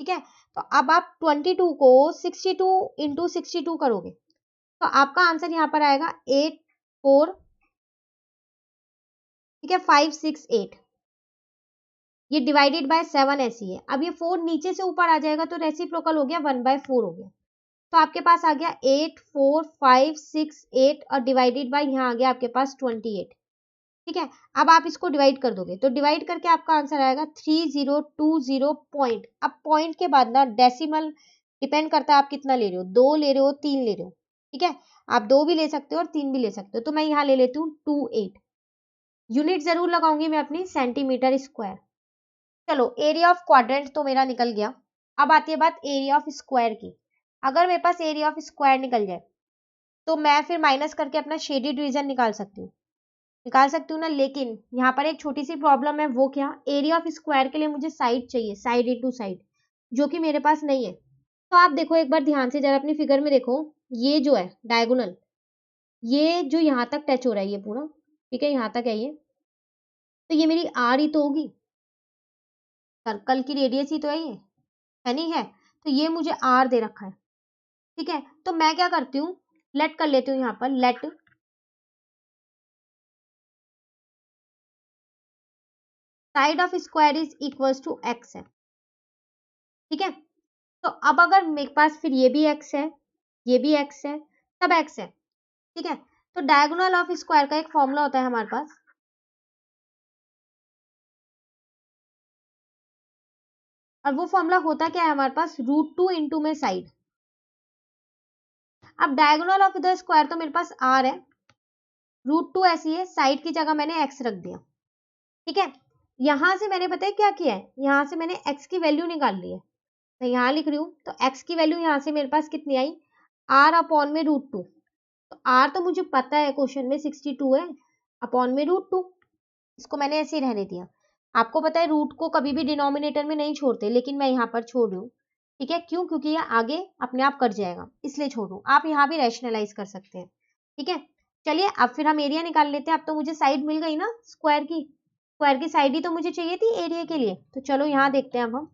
ठीक है। तो अब आप 22 को 62 इंटू 62 करोगे, तो आपका आंसर यहाँ पर आएगा 84, ठीक है, 568। ये डिवाइडेड बाय 7 ऐसी है, अब ये 4 नीचे से ऊपर आ जाएगा, तो रेसिप्रोकल हो गया, 1/4 हो गया, तो आपके पास आ गया 84568, और डिवाइडेड बाय यहाँ आ गया आपके पास 28, ठीक है। अब आप इसको डिवाइड कर दोगे, तो डिवाइड करके आपका आंसर आएगा 3020 पॉइंट। अब पॉइंट के बाद ना डेसिमल डिपेंड करता है आप कितना ले रहे हो, 2 ले रहे हो, 3 ले रहे हो, ठीक है। आप 2 भी ले सकते हो और 3 भी ले सकते हो, तो मैं यहाँ ले लेती हूँ 28। यूनिट जरूर लगाऊंगी मैं अपनी, सेंटीमीटर स्क्वायर। चलो एरिया ऑफ क्वाड्रेंट तो मेरा निकल गया, अब आती है बात एरिया ऑफ स्क्वायर की। अगर मेरे पास एरिया ऑफ स्क्वायर निकल जाए, तो मैं फिर माइनस करके अपना शेडेड रीजन निकाल सकती हूँ ना, लेकिन यहाँ पर एक छोटी सी प्रॉब्लम है, वो क्या, एरिया ऑफ स्क्वायर के लिए मुझे साइड चाहिए, साइड इनटू साइड, जो कि मेरे पास नहीं है। तो आप देखो एक बार ध्यान से जरा अपनी फिगर में देखो, ये जो है डायगोनल, ये जो यहाँ तक टच हो रहा है ये पूरा, ठीक है, यहाँ तक है ये, तो ये मेरी आर ही तो होगी, सर्कल की रेडियस ही तो है नहीं है, तो ये मुझे आर दे रखा है, ठीक है। तो मैं क्या करती हूँ, लेट कर लेती हूँ यहाँ पर, let side of square is equals to x है, ठीक है। तो अब अगर मेरे पास फिर ये भी एक्स है, ये भी एक्स है, सब एक्स है, ठीक है। तो डायगोनल ऑफ स्क्वायर का एक फॉर्मूला होता है हमारे पास, और वो फॉर्मूला होता क्या है हमारे पास, √2 इंटू में साइड। अब डायगोनल ऑफ द स्क्वायर तो मेरे पास आर है, √2 ऐसी है, साइड की जगह मैंने एक्स रख दिया, ठीक है। यहां से मैंने पता है क्या किया है, यहां से मैंने एक्स की वैल्यू निकाल ली है, मैं यहाँ लिख रही हूँ, तो एक्स की वैल्यू यहाँ से मेरे पास कितनी आई, आर अपॉन में √2, तो आर तो मुझे पता है क्वेश्चन में 62 है, अपॉन में √2, इसको मैंने ऐसे ही रहने दिया। आपको पता है रूट को कभी भी डिनोमिनेटर में नहीं छोड़ते, लेकिन मैं यहाँ पर छोड़ रही हूँ। ठीक है, क्यों? क्योंकि ये आगे अपने आप कट जाएगा, इसलिए छोड़ रहा हूँ। आप यहाँ भी रैशनलाइज कर सकते हैं। ठीक है, चलिए अब फिर हम एरिया निकाल लेते हैं। अब तो मुझे साइड मिल गई ना स्क्वायर की, स्क्वायर की साइड ही तो मुझे चाहिए थी एरिया के लिए। तो चलो यहाँ देखते हैं अब हम।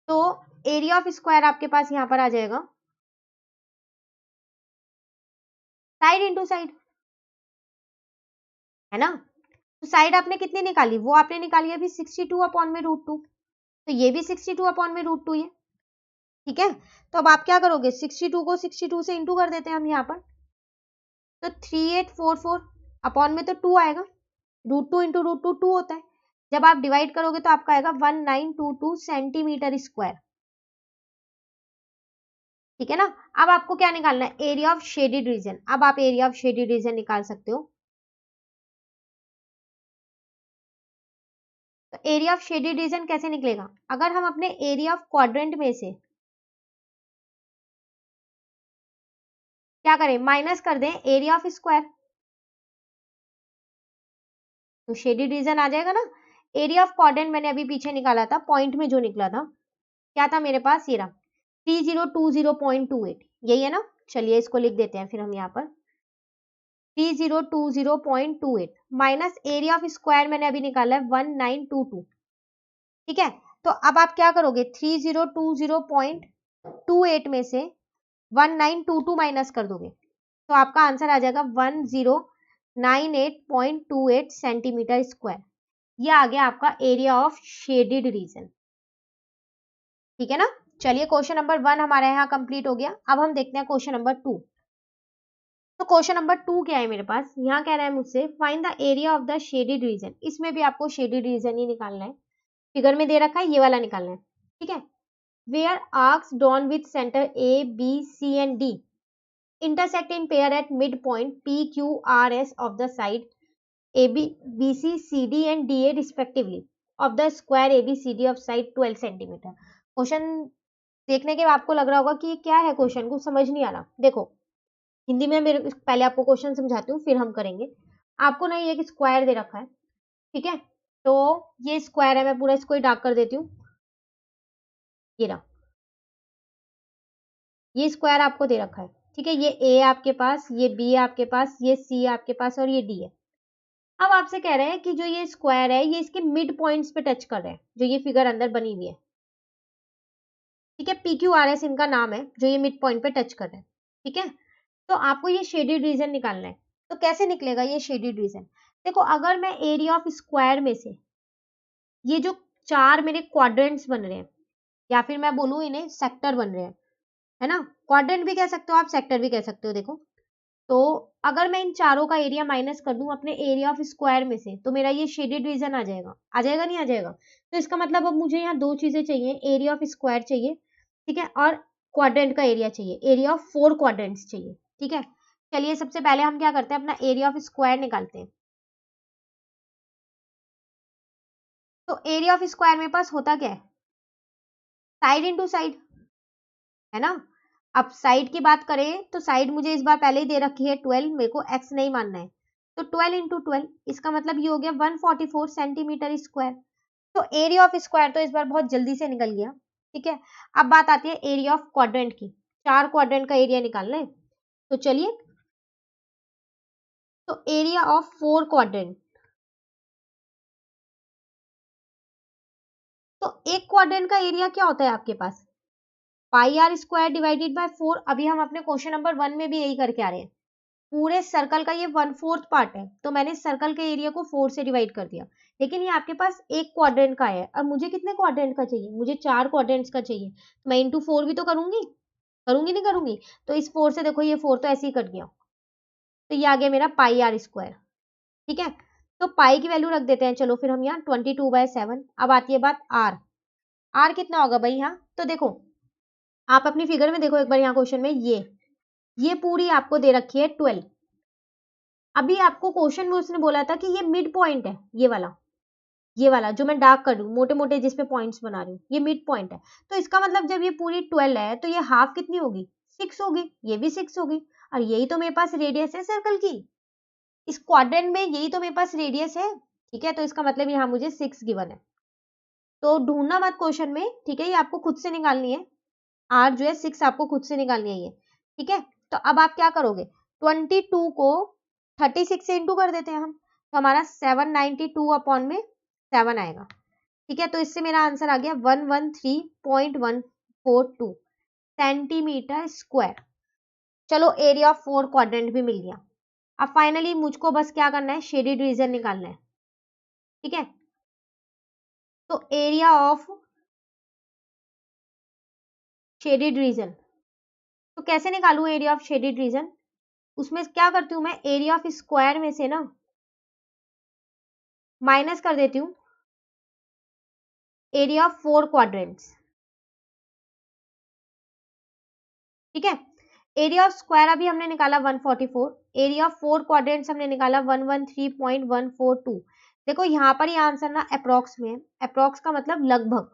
तो एरिया ऑफ स्क्वायर आपके पास यहाँ पर आ जाएगा साइड इंटू साइड, है ना। तो साइड आपने कितनी निकाली? वो आपने निकाली अभी 62 अपॉन में रूट 2, तो ये भी 62 अपॉन में रूट 2 है। ठीक है, तो अब आप क्या करोगे? 62 को 62 से इंटू कर देते हैं हम यहाँ पर, तो 3844 अपॉन में तो 2 आएगा, रूट 2 इंटू रूट 2 2 होता है। जब आप डिवाइड करोगे तो आपका आएगा 1922 सेंटीमीटर स्क्वायर। ठीक है ना। अब आपको क्या निकालना है? Area of shaded region. अब आप एरिया ऑफ शेडेड रीजन निकाल सकते हो। तो एरिया ऑफ शेडेड रीजन कैसे निकलेगा? अगर हम अपने एरिया ऑफ क्वाड्रेंट में से क्या करें? माइनस कर दें एरिया ऑफ स्क्वायर, तो शेडेड रीजन आ जाएगा ना। एरिया ऑफ क्वाड्रेंट मैंने अभी पीछे निकाला था, पॉइंट में जो निकला था क्या था मेरे पास? ये रहा 3020.28, यही है ना। चलिए इसको लिख देते हैं फिर हम यहाँ पर 3020.28 माइनस एरिया ऑफ स्क्वायर मैंने अभी निकाला है 1922। ठीक है, तो अब आप क्या करोगे? 3020.28 में से 1922 माइनस कर दोगे, तो आपका आंसर आ जाएगा 1098.28 सेंटीमीटर स्क्वायर। यह आ गया आपका एरिया ऑफ शेडेड रीजन। ठीक है ना। चलिए क्वेश्चन नंबर 1 हमारे यहाँ कंप्लीट हो गया। अब हम देखते हैं क्वेश्चन नंबर 2। तो क्वेश्चन नंबर 2 क्या है मेरे पास? यहाँ कह रहा है मुझसे find the area of the shaded region. इसमें भी आपको शेडेड रीजन ही निकालना है, फिगर में दे रखा है ये वाला निकालना है। ठीक है, where arcs drawn with center A, B, C and D intersect in pair at midpoint P, Q, R, S of the side AB, BC, CD and DA respectively of the square ABCD of side 12 cm। Question देखने के आपको लग रहा होगा कि क्या है, question को समझ नहीं आ रहा। देखो हिंदी में मेरे पहले आपको क्वेश्चन समझाती हूँ, फिर हम करेंगे। आपको ना ये एक स्क्वायर दे रखा है, ठीक है। तो ये स्क्वायर है, मैं पूरा इसको ही डार्क कर देती हूँ। ये रहा, ये स्क्वायर आपको दे रखा है, ठीक है। ये ए आपके पास, ये बी आपके पास, ये सी आपके पास और ये डी है। अब आपसे कह रहे हैं कि जो ये स्क्वायर है ये इसके मिड पॉइंट्स पे टच कर रहे हैं, जो ये फिगर अंदर बनी हुई है। ठीक है, पी क्यू आर एस इनका नाम है, जो ये मिड पॉइंट पे टच कर रहे हैं। ठीक है, तो आपको ये शेडेड रीजन निकालना है। तो कैसे निकलेगा ये शेडेड रीजन? देखो अगर मैं एरिया ऑफ स्क्वायर में से ये जो चार मेरे क्वाड्रेंट्स बन रहे हैं, या फिर मैं बोलूँ इन्हें सेक्टर बन रहे हैं, है ना। क्वाड्रेंट भी कह सकते हो आप, सेक्टर भी कह सकते हो। देखो तो अगर मैं इन चारों का एरिया माइनस कर दूं अपने एरिया ऑफ स्क्वायर में से, तो मेरा ये शेडेड रीजन आ जाएगा। आ जाएगा नहीं आ जाएगा? तो इसका मतलब अब मुझे यहाँ दो चीजें चाहिए, एरिया ऑफ स्क्वायर चाहिए, ठीक है, और क्वाड्रेंट का एरिया चाहिए, एरिया ऑफ 4 क्वाड्रेंट्स चाहिए। ठीक है, चलिए सबसे पहले हम क्या करते हैं, अपना एरिया ऑफ स्क्वायर निकालते हैं। तो एरिया ऑफ स्क्वायर मेरे पास होता क्या है? साइड इंटू साइड, है ना। अब साइड की बात करें तो साइड मुझे इस बार पहले ही दे रखी है 12, मेरे को एक्स नहीं मानना है, तो 12 इंटू 12, इसका मतलब ये हो गया 144 सेंटीमीटर स्क्वायर। तो एरिया ऑफ स्क्वायर तो इस बार बहुत जल्दी से निकल गया। ठीक है, अब बात आती है एरिया ऑफ क्वाड्रेंट की। चार क्वाड्रेंट का एरिया निकालना है, तो चलिए, तो एरिया ऑफ 4 क्वाड्रेंट, तो एक क्वाड्रेंट का एरिया क्या होता है आपके पास? पाई आर स्क्वायर डिवाइडेड बाय 4। अभी हम अपने क्वेश्चन नंबर 1 में भी यही करके आ रहे हैं। पूरे सर्कल का ये 1/4 पार्ट है, तो मैंने सर्कल के एरिया को 4 से डिवाइड कर दिया। लेकिन ये आपके पास एक क्वाड्रेंट का है, और मुझे कितने क्वाड्रेंट का चाहिए? मुझे 4 क्वाड्रेंट्स का चाहिए। मैं इंटू 4 भी तो करूंगी, करूंगी नहीं करूंगी? तो इस 4 से देखो, ये 4 तो ऐसे ही कट गया, तो ये आ गया मेरा पाई आर स्क्वायर। ठीक है, तो पाई की वैल्यू रख देते हैं। चलो फिर हम यहाँ 22/7। अब आती है बात आर। आर कितना होगा भाई यहाँ? तो देखो आप अपनी फिगर में देखो एक बार, यहाँ क्वेश्चन में ये पूरी आपको दे रखी है 12। अभी आपको क्वेश्चन में उसने बोला था कि ये मिड पॉइंट है, ये वाला जो मैं डार्क कर रही हूँ, मोटे मोटे जिसपे पॉइंट्स बना रही हूँ, ये मिड पॉइंट है। तो इसका मतलब जब ये पूरी 12 है, तो ये हाफ कितनी होगी? 6 होगी, ये भी 6 होगी। और यही तो मेरे पास रेडियस है सर्कल की, इस क्वाड्रेंट में यही तो मेरे पास रेडियस है। ठीक है, तो इसका मतलब यहाँ मुझे 6 गिवन है, तो ढूंढना मत क्वेश्चन में, ठीक है, ये आपको खुद से निकालनी है, आर जो है 6 आपको खुद से निकालनी है ये, ठीक है। तो अब आप क्या करोगे, 22 को 36 से इंटू कर देते हैं हम, तो हमारा 792 अपॉन में 7 आएगा, ठीक है। तो इससे मेरा आंसर आ गया 113.142 सेंटीमीटर स्क्वायर। चलो एरिया ऑफ 4 क्वाड्रेंट भी मिल गया। अब फाइनली मुझको बस क्या करना है, शेडेड रीजन निकालना है, ठीक है। तो एरिया ऑफ शेडेड रीजन, तो कैसे निकालूं एरिया ऑफ शेडेड रीजन, उसमें क्या करती हूं मैं, एरिया ऑफ स्क्वायर में से ना माइनस कर देती हूं एरिया ऑफ 4 क्वाड्रेंट्स, ठीक है। एरिया ऑफ स्क्वायर अभी हमने निकाला 144, एरिया ऑफ 4 क्वाड्रेंट्स हमने निकाला 113.142। देखो यहाँ पर ये आंसर ना अप्रोक्स में है, अप्रोक्स का मतलब लगभग,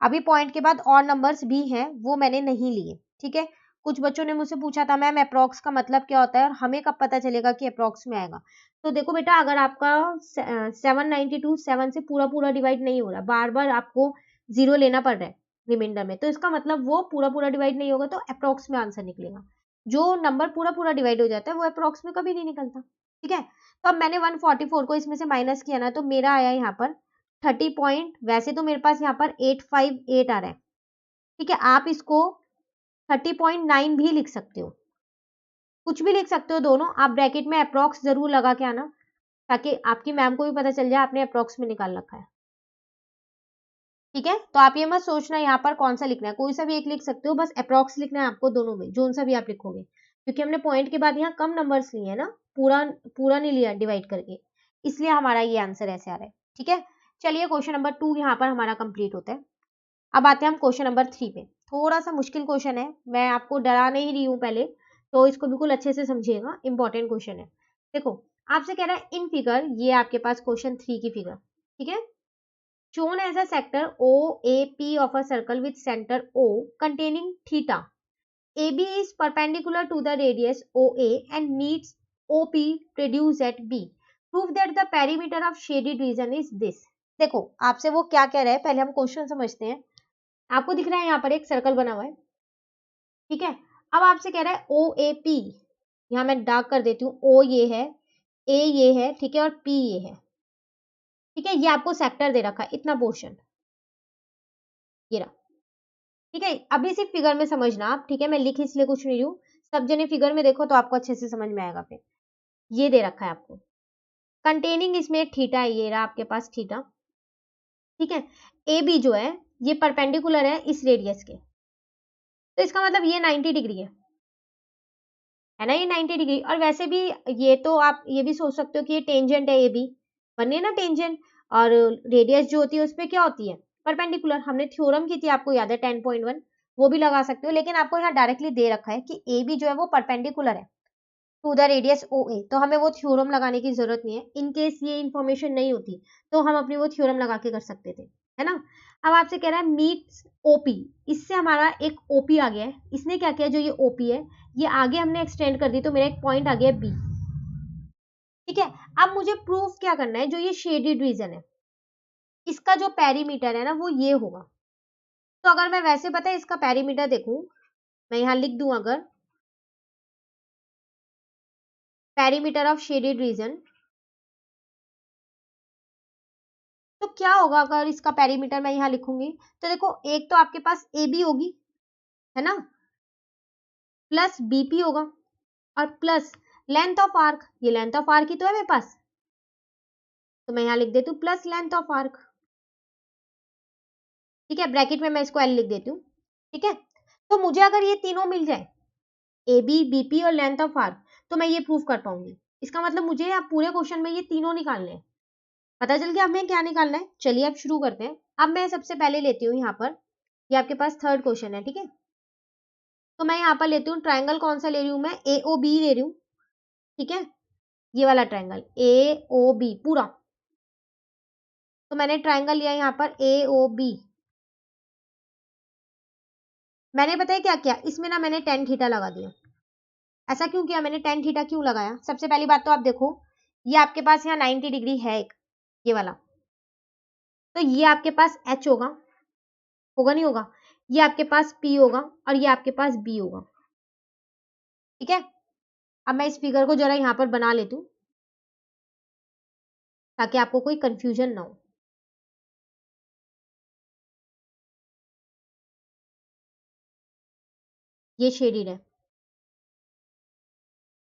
अभी पॉइंट के बाद और नंबर्स भी हैं वो मैंने नहीं लिए, ठीक है। कुछ बच्चों ने मुझसे पूछा था मैम अप्रोक्स का मतलब क्या होता है और हमें कब पता चलेगा कि अप्रोक्स में आएगा। तो देखो बेटा, अगर आपका 792 7 से पूरा पूरा डिवाइड नहीं हो रहा, बार बार आपको 0 लेना पड़ रहा है रिमाइंडर में, तो इसका मतलब वो पूरा पूरा डिवाइड नहीं होगा, तो अप्रोक्स में आंसर निकलेगा। जो नंबर पूरा पूरा डिवाइड हो जाता है वो अप्रोक्स में कभी नहीं निकलता, ठीक है। तो अब मैंने 144 को इसमें से माइनस किया ना, तो मेरा आया यहाँ पर 30 पॉइंट, वैसे तो मेरे पास यहाँ पर 858 आ रहा है, ठीक है। आप इसको 30.9 भी लिख सकते हो, कुछ भी लिख सकते हो दोनों, आप ब्रैकेट में अप्रोक्स जरूर लगा के आना, ताकि आपकी मैम को भी पता चल जाए आपने अप्रोक्स में निकाल रखा है, ठीक है। तो आप ये मत सोचना यहाँ पर कौन सा लिखना है, कोई सा भी एक लिख सकते हो, बस अप्रोक्स लिखना है आपको दोनों में, जो सा भी आप लिखोगे, क्योंकि हमने पॉइंट के बाद यहाँ कम नंबर्स लिए हैं ना, पूरा पूरा नहीं लिया डिवाइड करके, इसलिए हमारा ये आंसर ऐसे आ रहा है, ठीक है। चलिए क्वेश्चन नंबर 2 यहाँ पर हमारा कंप्लीट होता है। अब आते हैं हम क्वेश्चन नंबर 3 पे, थोड़ा सा मुश्किल क्वेश्चन है, मैं आपको डरा नहीं रही हूँ पहले, तो इसको बिल्कुल अच्छे से समझिएगा, इंपॉर्टेंट क्वेश्चन है। देखो आपसे कह रहा है इन फिगर, ये आपके पास क्वेश्चन 3 की फिगर, ठीक है। shown as a sector OAP of a circle with center O containing theta. AB is perpendicular to the radius OA and meets OP produced at B. Prove that the perimeter of shaded region is this. देखो आपसे वो क्या कह रहा है, पहले हम question समझते हैं। आपको दिख रहा है यहाँ पर एक सर्कल बना हुआ है, ठीक है। अब आपसे कह रहा है OAP, यहाँ मैं डार्क कर देती हूँ, O ये है, A ये है, ठीक है, और P ये है, ठीक है। ये आपको सेक्टर दे रखा है, इतना पोर्शन, ये रहा, ठीक है। अभी सिर्फ फिगर में समझना आप, ठीक है, मैं लिख इसलिए कुछ नहीं रही हूँ, सब जने फिगर में देखो तो आपको अच्छे से समझ में आएगा। फिर ये दे रखा है आपको, कंटेनिंग इसमें थीटा है, ये रहा आपके पास थीटा, ठीक है। ए बी जो है ये परपेंडिकुलर है इस रेडियस के, तो इसका मतलब ये 90 डिग्री है ना, ये 90 डिग्री। और वैसे भी ये तो आप ये भी सोच सकते हो कि ये टेंजेंट है, ए बी बने ना टेंजेंट, और रेडियस जो होती है उस पर क्या होती है, परपेंडिकुलर। हमने थ्योरम की थी, आपको याद है 10.1, वो भी लगा सकते हो, लेकिन आपको यहाँ डायरेक्टली दे रखा है कि ए बी जो है वो परपेंडिकुलर है टू द रेडियस ओ ए, तो हमें वो थ्योरम लगाने की जरूरत नहीं है। इन केस ये इन्फॉर्मेशन नहीं होती तो हम अपनी वो थ्योरम लगा के कर सकते थे, है ना। अब आपसे कह रहा है मीट्स ओपी, इससे हमारा एक ओपी आ गया है, इसने क्या किया, जो ये ओपी है ये आगे हमने एक्सटेंड कर दी, तो मेरा एक पॉइंट आ गया बी, ठीक है। अब मुझे प्रूफ क्या करना है, जो ये शेडेड रीजन है इसका जो पेरीमीटर है ना वो ये होगा। तो अगर मैं वैसे पता है इसका पेरीमीटर देखूं, मैं यहां लिख दूं अगर पेरीमीटर ऑफ शेडेड रीजन, तो क्या होगा अगर इसका पेरीमीटर मैं यहां लिखूंगी, तो देखो एक तो आपके पास ए बी होगी, है ना, प्लस बीपी होगा, और प्लस लेंथ ऑफ आर्क, ये लेंथ ऑफ आर्क ही तो है मेरे पास, तो मैं यहां लिख देती हूँ प्लस लेंथ ऑफ आर्क, ठीक है। ब्रैकेट में मैं इसको एल लिख देती हूँ, ठीक है। तो मुझे अगर ये तीनों मिल जाए, ए बी बीपी और लेंथ ऑफ आर्क, तो मैं ये प्रूव कर पाऊंगी। इसका मतलब मुझे अब पूरे क्वेश्चन में ये तीनों निकालने हैं। पता चल गया हमें क्या निकालना है। चलिए अब शुरू करते हैं। अब मैं सबसे पहले लेती हूँ यहाँ पर, ये आपके पास थर्ड क्वेश्चन है, ठीक है। तो मैं यहाँ पर लेती हूँ ट्राइंगल, कौन सा ले रही हूँ मैं, ए ओ बी ले रही हूँ, ठीक है, ये वाला ट्राइंगल ए ओ बी पूरा। तो मैंने ट्राइंगल लिया यहाँ पर ए ओ बी। मैंने पता है क्या किया, इसमें ना मैंने टेन थीटा लगा दिया। ऐसा क्यों किया मैंने, टेन थीटा क्यों लगाया, सबसे पहली बात तो आप देखो ये आपके पास यहाँ 90 डिग्री है एक, ये वाला। तो ये आपके पास H होगा नहीं होगा, ये आपके पास P होगा और ये आपके पास B होगा। ठीक है, अब मैं इस फिगर को जरा यहाँ पर बना लेती हूँ ताकि आपको कोई कंफ्यूजन ना हो। ये शेडेड है,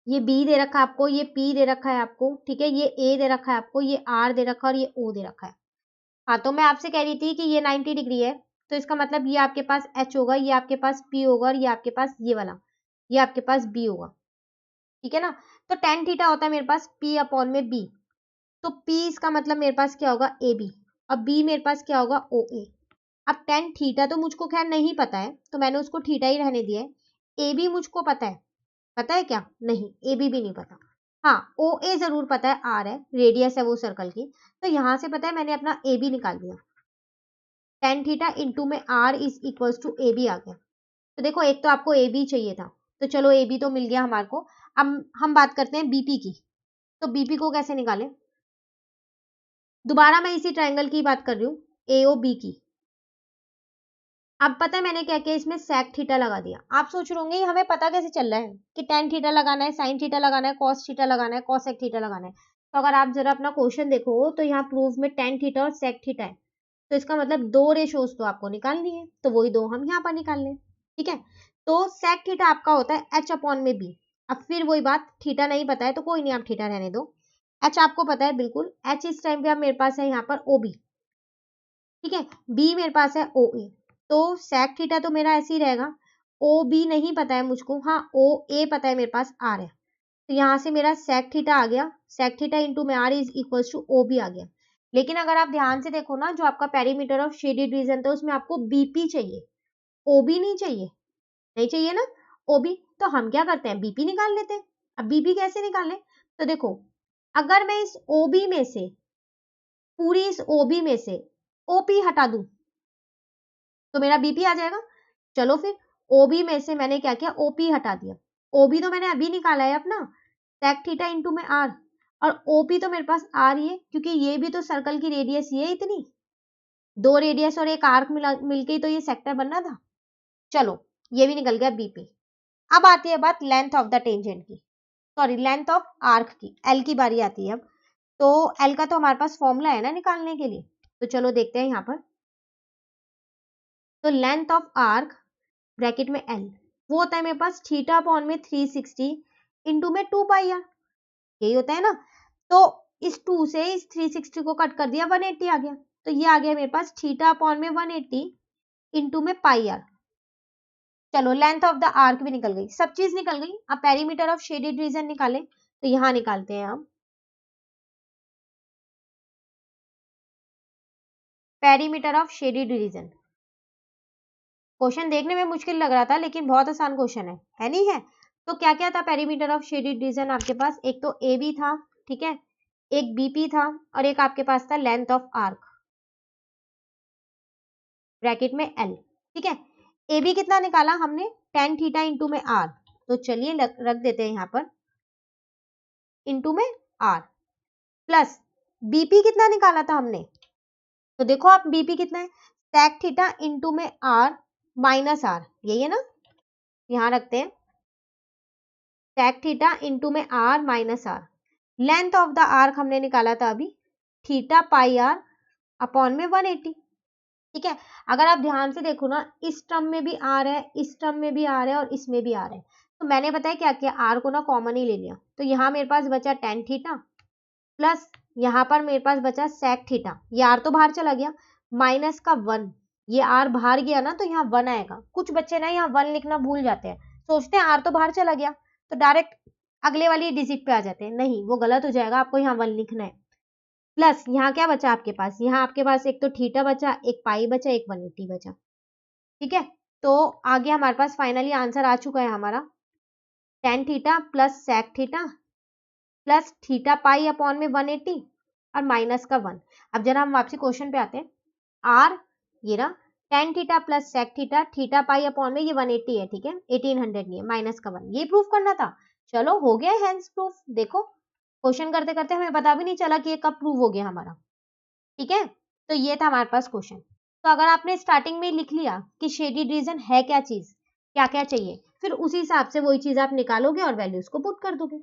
ये B दे रखा है आपको, ये P दे रखा है आपको, ठीक है, ये A दे रखा है आपको, ये R दे रखा है और ये O दे रखा है। हाँ, तो मैं आपसे कह रही थी कि ये 90 डिग्री है, तो इसका मतलब ये आपके पास H होगा, ये आपके पास P होगा और ये आपके पास ये वाला, ये आपके पास B होगा। ठीक है ना, तो tan थीटा होता है मेरे पास P अपॉन में B, तो P इसका मतलब मेरे पास क्या होगा AB, और B मेरे पास क्या होगा OA। अब tan थीटा तो मुझको खैर नहीं पता है, तो मैंने उसको थीटा ही रहने दिया है। AB मुझको पता है क्या? नहीं, AB भी नहीं पता। हाँ, OA जरूर पता है, R है, रेडियस है वो सर्कल की, तो यहां से पता है मैंने अपना AB निकाल दिया। tan थीटा इंटू में R is equals to AB आ गया। तो देखो, एक तो आपको AB चाहिए था, तो चलो AB तो मिल गया हमारे को। अब हम बात करते हैं BP की, तो BP को कैसे निकालें? दोबारा मैं इसी ट्रायंगल की बात कर रही हूँ, AOB की। अब पता है मैंने क्या किया, इसमें sec थीटा लगा दिया। आप सोच रहे होंगे हमें पता कैसे चल रहा है कि tan थीटा लगाना है, sin थीटा लगाना है, cos थीटा लगाना है, cosec थीटा लगाना है। तो अगर आप जरा अपना क्वेश्चन देखो तो यहाँ प्रूफ में tan थीटा और sec थीटा है, तो इसका मतलब दो रेशोज तो आपको निकालनी है, तो वही दो हम यहाँ पर निकाल लें। ठीक है, तो sec थीटा आपका होता है h अपॉन में b। अब फिर वही बात, थीटा नहीं पता है तो कोई नहीं, आप थीटा रहने दो। h आपको पता है बिल्कुल, h इस टाइम पे अब मेरे पास है यहाँ पर OB। ठीक है, b मेरे पास है OA, तो sec थीटा तो मेरा ऐसे ही रहेगा। OB नहीं पता है मुझको, हाँ OA पता है मेरे पास, R है, तो यहाँ से मेरा sec थीटा आ गया, sec थीटा इंटू में R is equals to OB आ गया। लेकिन अगर आप ध्यान से देखो ना, जो आपका पेरीमीटर ऑफ शेडेड रीजन था उसमें आपको BP चाहिए, OB नहीं चाहिए, नहीं चाहिए ना OB, तो हम क्या करते हैं BP निकाल लेते हैं। अब BP कैसे निकालें? तो देखो, अगर मैं इस OB में से, पूरी इस OB में से OP हटा दूं तो मेरा BP आ जाएगा। चलो फिर, OB में से मैंने क्या किया, OP हटा दिया। OB तो मैंने अभी निकाला है अपना, sec थीटा इंटू में R, और OP तो मेरे पास R ही है, क्योंकि ये भी तो सर्कल की रेडियस ये है इतनी, दो रेडियस और एक आर्क मिलके ही तो ये सेक्टर बनना था। चलो, ये भी निकल गया BP। अब आती है बात लेंथ ऑफ द टेंजेंट की, सॉरी लेंथ ऑफ आर्क की, L की बारी आती है अब। तो L का तो हमारे पास फॉर्मूला है ना निकालने के लिए, तो चलो देखते हैं यहाँ पर। तो लेंथ ऑफ आर्क ब्रैकेट में L, वो होता है मेरे पास थीटा अपॉन में 360 इंटू में 2 पाई आर, यही होता है ना। तो इस 2 से इस 360 को कट कर दिया, 180 आ गया, तो ये आ गया मेरे पास थीटा अपॉन में 180 इंटू में पाई आर। चलो, लेंथ ऑफ द आर्क भी निकल गई, सब चीज निकल गई। अब पेरीमीटर ऑफ शेडेड रीजन निकाले, तो यहां निकालते हैं हम perimeter of shaded region. Question देखने में मुश्किल लग रहा था, लेकिन बहुत आसान क्वेश्चन है नहीं है? तो क्या क्या था पेरीमीटर ऑफ शेडेड रीजन आपके पास? एक तो AB था, ठीक है, एक BP था, और एक आपके पास था लेंथ ऑफ आर्क ब्रैकेट में L। ठीक है, AB कितना निकाला हमने, tan थीटा इंटू में R, तो चलिए रख देते हैं यहाँ पर इंटू में R, प्लस BP कितना निकाला था हमने, तो देखो आप BP कितना है, sec थीटा इंटू में R माइनस R, यही है ना, यहाँ रखते हैं sec थीटा इंटू में R minus R। Length of the arc हमने निकाला था अभी, थीटा पाई R अपॉन में 180। ठीक है, अगर आप ध्यान से देखो ना, इस टर्म में भी R है, इस टर्म में भी R है, और इसमें भी R है, तो मैंने बताया क्या किया, R को ना कॉमन ही ले लिया, तो यहाँ मेरे पास बचा tan थीटा, प्लस यहाँ पर मेरे पास बचा sec थीटा, ये R तो बाहर चला गया, माइनस का 1, ये R बाहर गया ना तो यहाँ 1 आएगा। कुछ बच्चे ना यहाँ 1 लिखना भूल जाते हैं, सोचते हैं R तो बाहर चला गया तो डायरेक्ट अगले वाली डिजिट पे आ जाते हैं, नहीं, वो गलत हो जाएगा, आपको यहाँ 1 लिखना है। प्लस यहाँ क्या बचा आपके पास, यहाँ आपके पास एक तो थीटा बचा, एक पाई बचा, एक 180 बचा। ठीक है, तो आगे हमारे पास फाइनली आंसर आ चुका है हमारा, tan theta plus sec theta plus theta pi upon में 180 और माइनस का 1। अब जरा हम वापसी क्वेश्चन पे आते हैं, R ये रहा, tan theta plus sec theta, theta pi upon में ये 180 है, ठीक है, 1800 नहीं है, माइनस का 1, ये प्रूफ करना था। चलो, हो गया हैंस प्रूफ। देखो, क्वेश्चन करते करते हमें पता भी नहीं चला कि ये कब प्रूव हो गया हमारा। ठीक है, तो ये था हमारे पास क्वेश्चन। तो अगर आपने स्टार्टिंग में लिख लिया कि शेडेड रीजन है क्या चीज, क्या क्या चाहिए, फिर उसी हिसाब से वही चीज आप निकालोगे और वैल्यूज को पुट कर दोगे।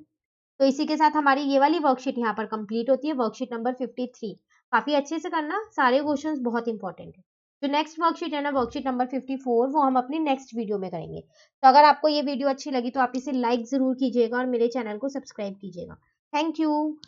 तो इसी के साथ हमारी ये वाली वर्कशीट यहाँ पर कंप्लीट होती है, वर्कशीट नंबर 53। काफी अच्छे से करना, सारे क्वेश्चंस बहुत इंपॉर्टेंट है। जो नेक्स्ट वर्कशीट है ना, वर्कशीट नंबर 54, वो हम अपनी नेक्स्ट वीडियो में करेंगे। तो अगर आपको ये वीडियो अच्छी लगी तो आप इसे लाइक जरूर कीजिएगा और मेरे चैनल को सब्सक्राइब कीजिएगा। Thank you.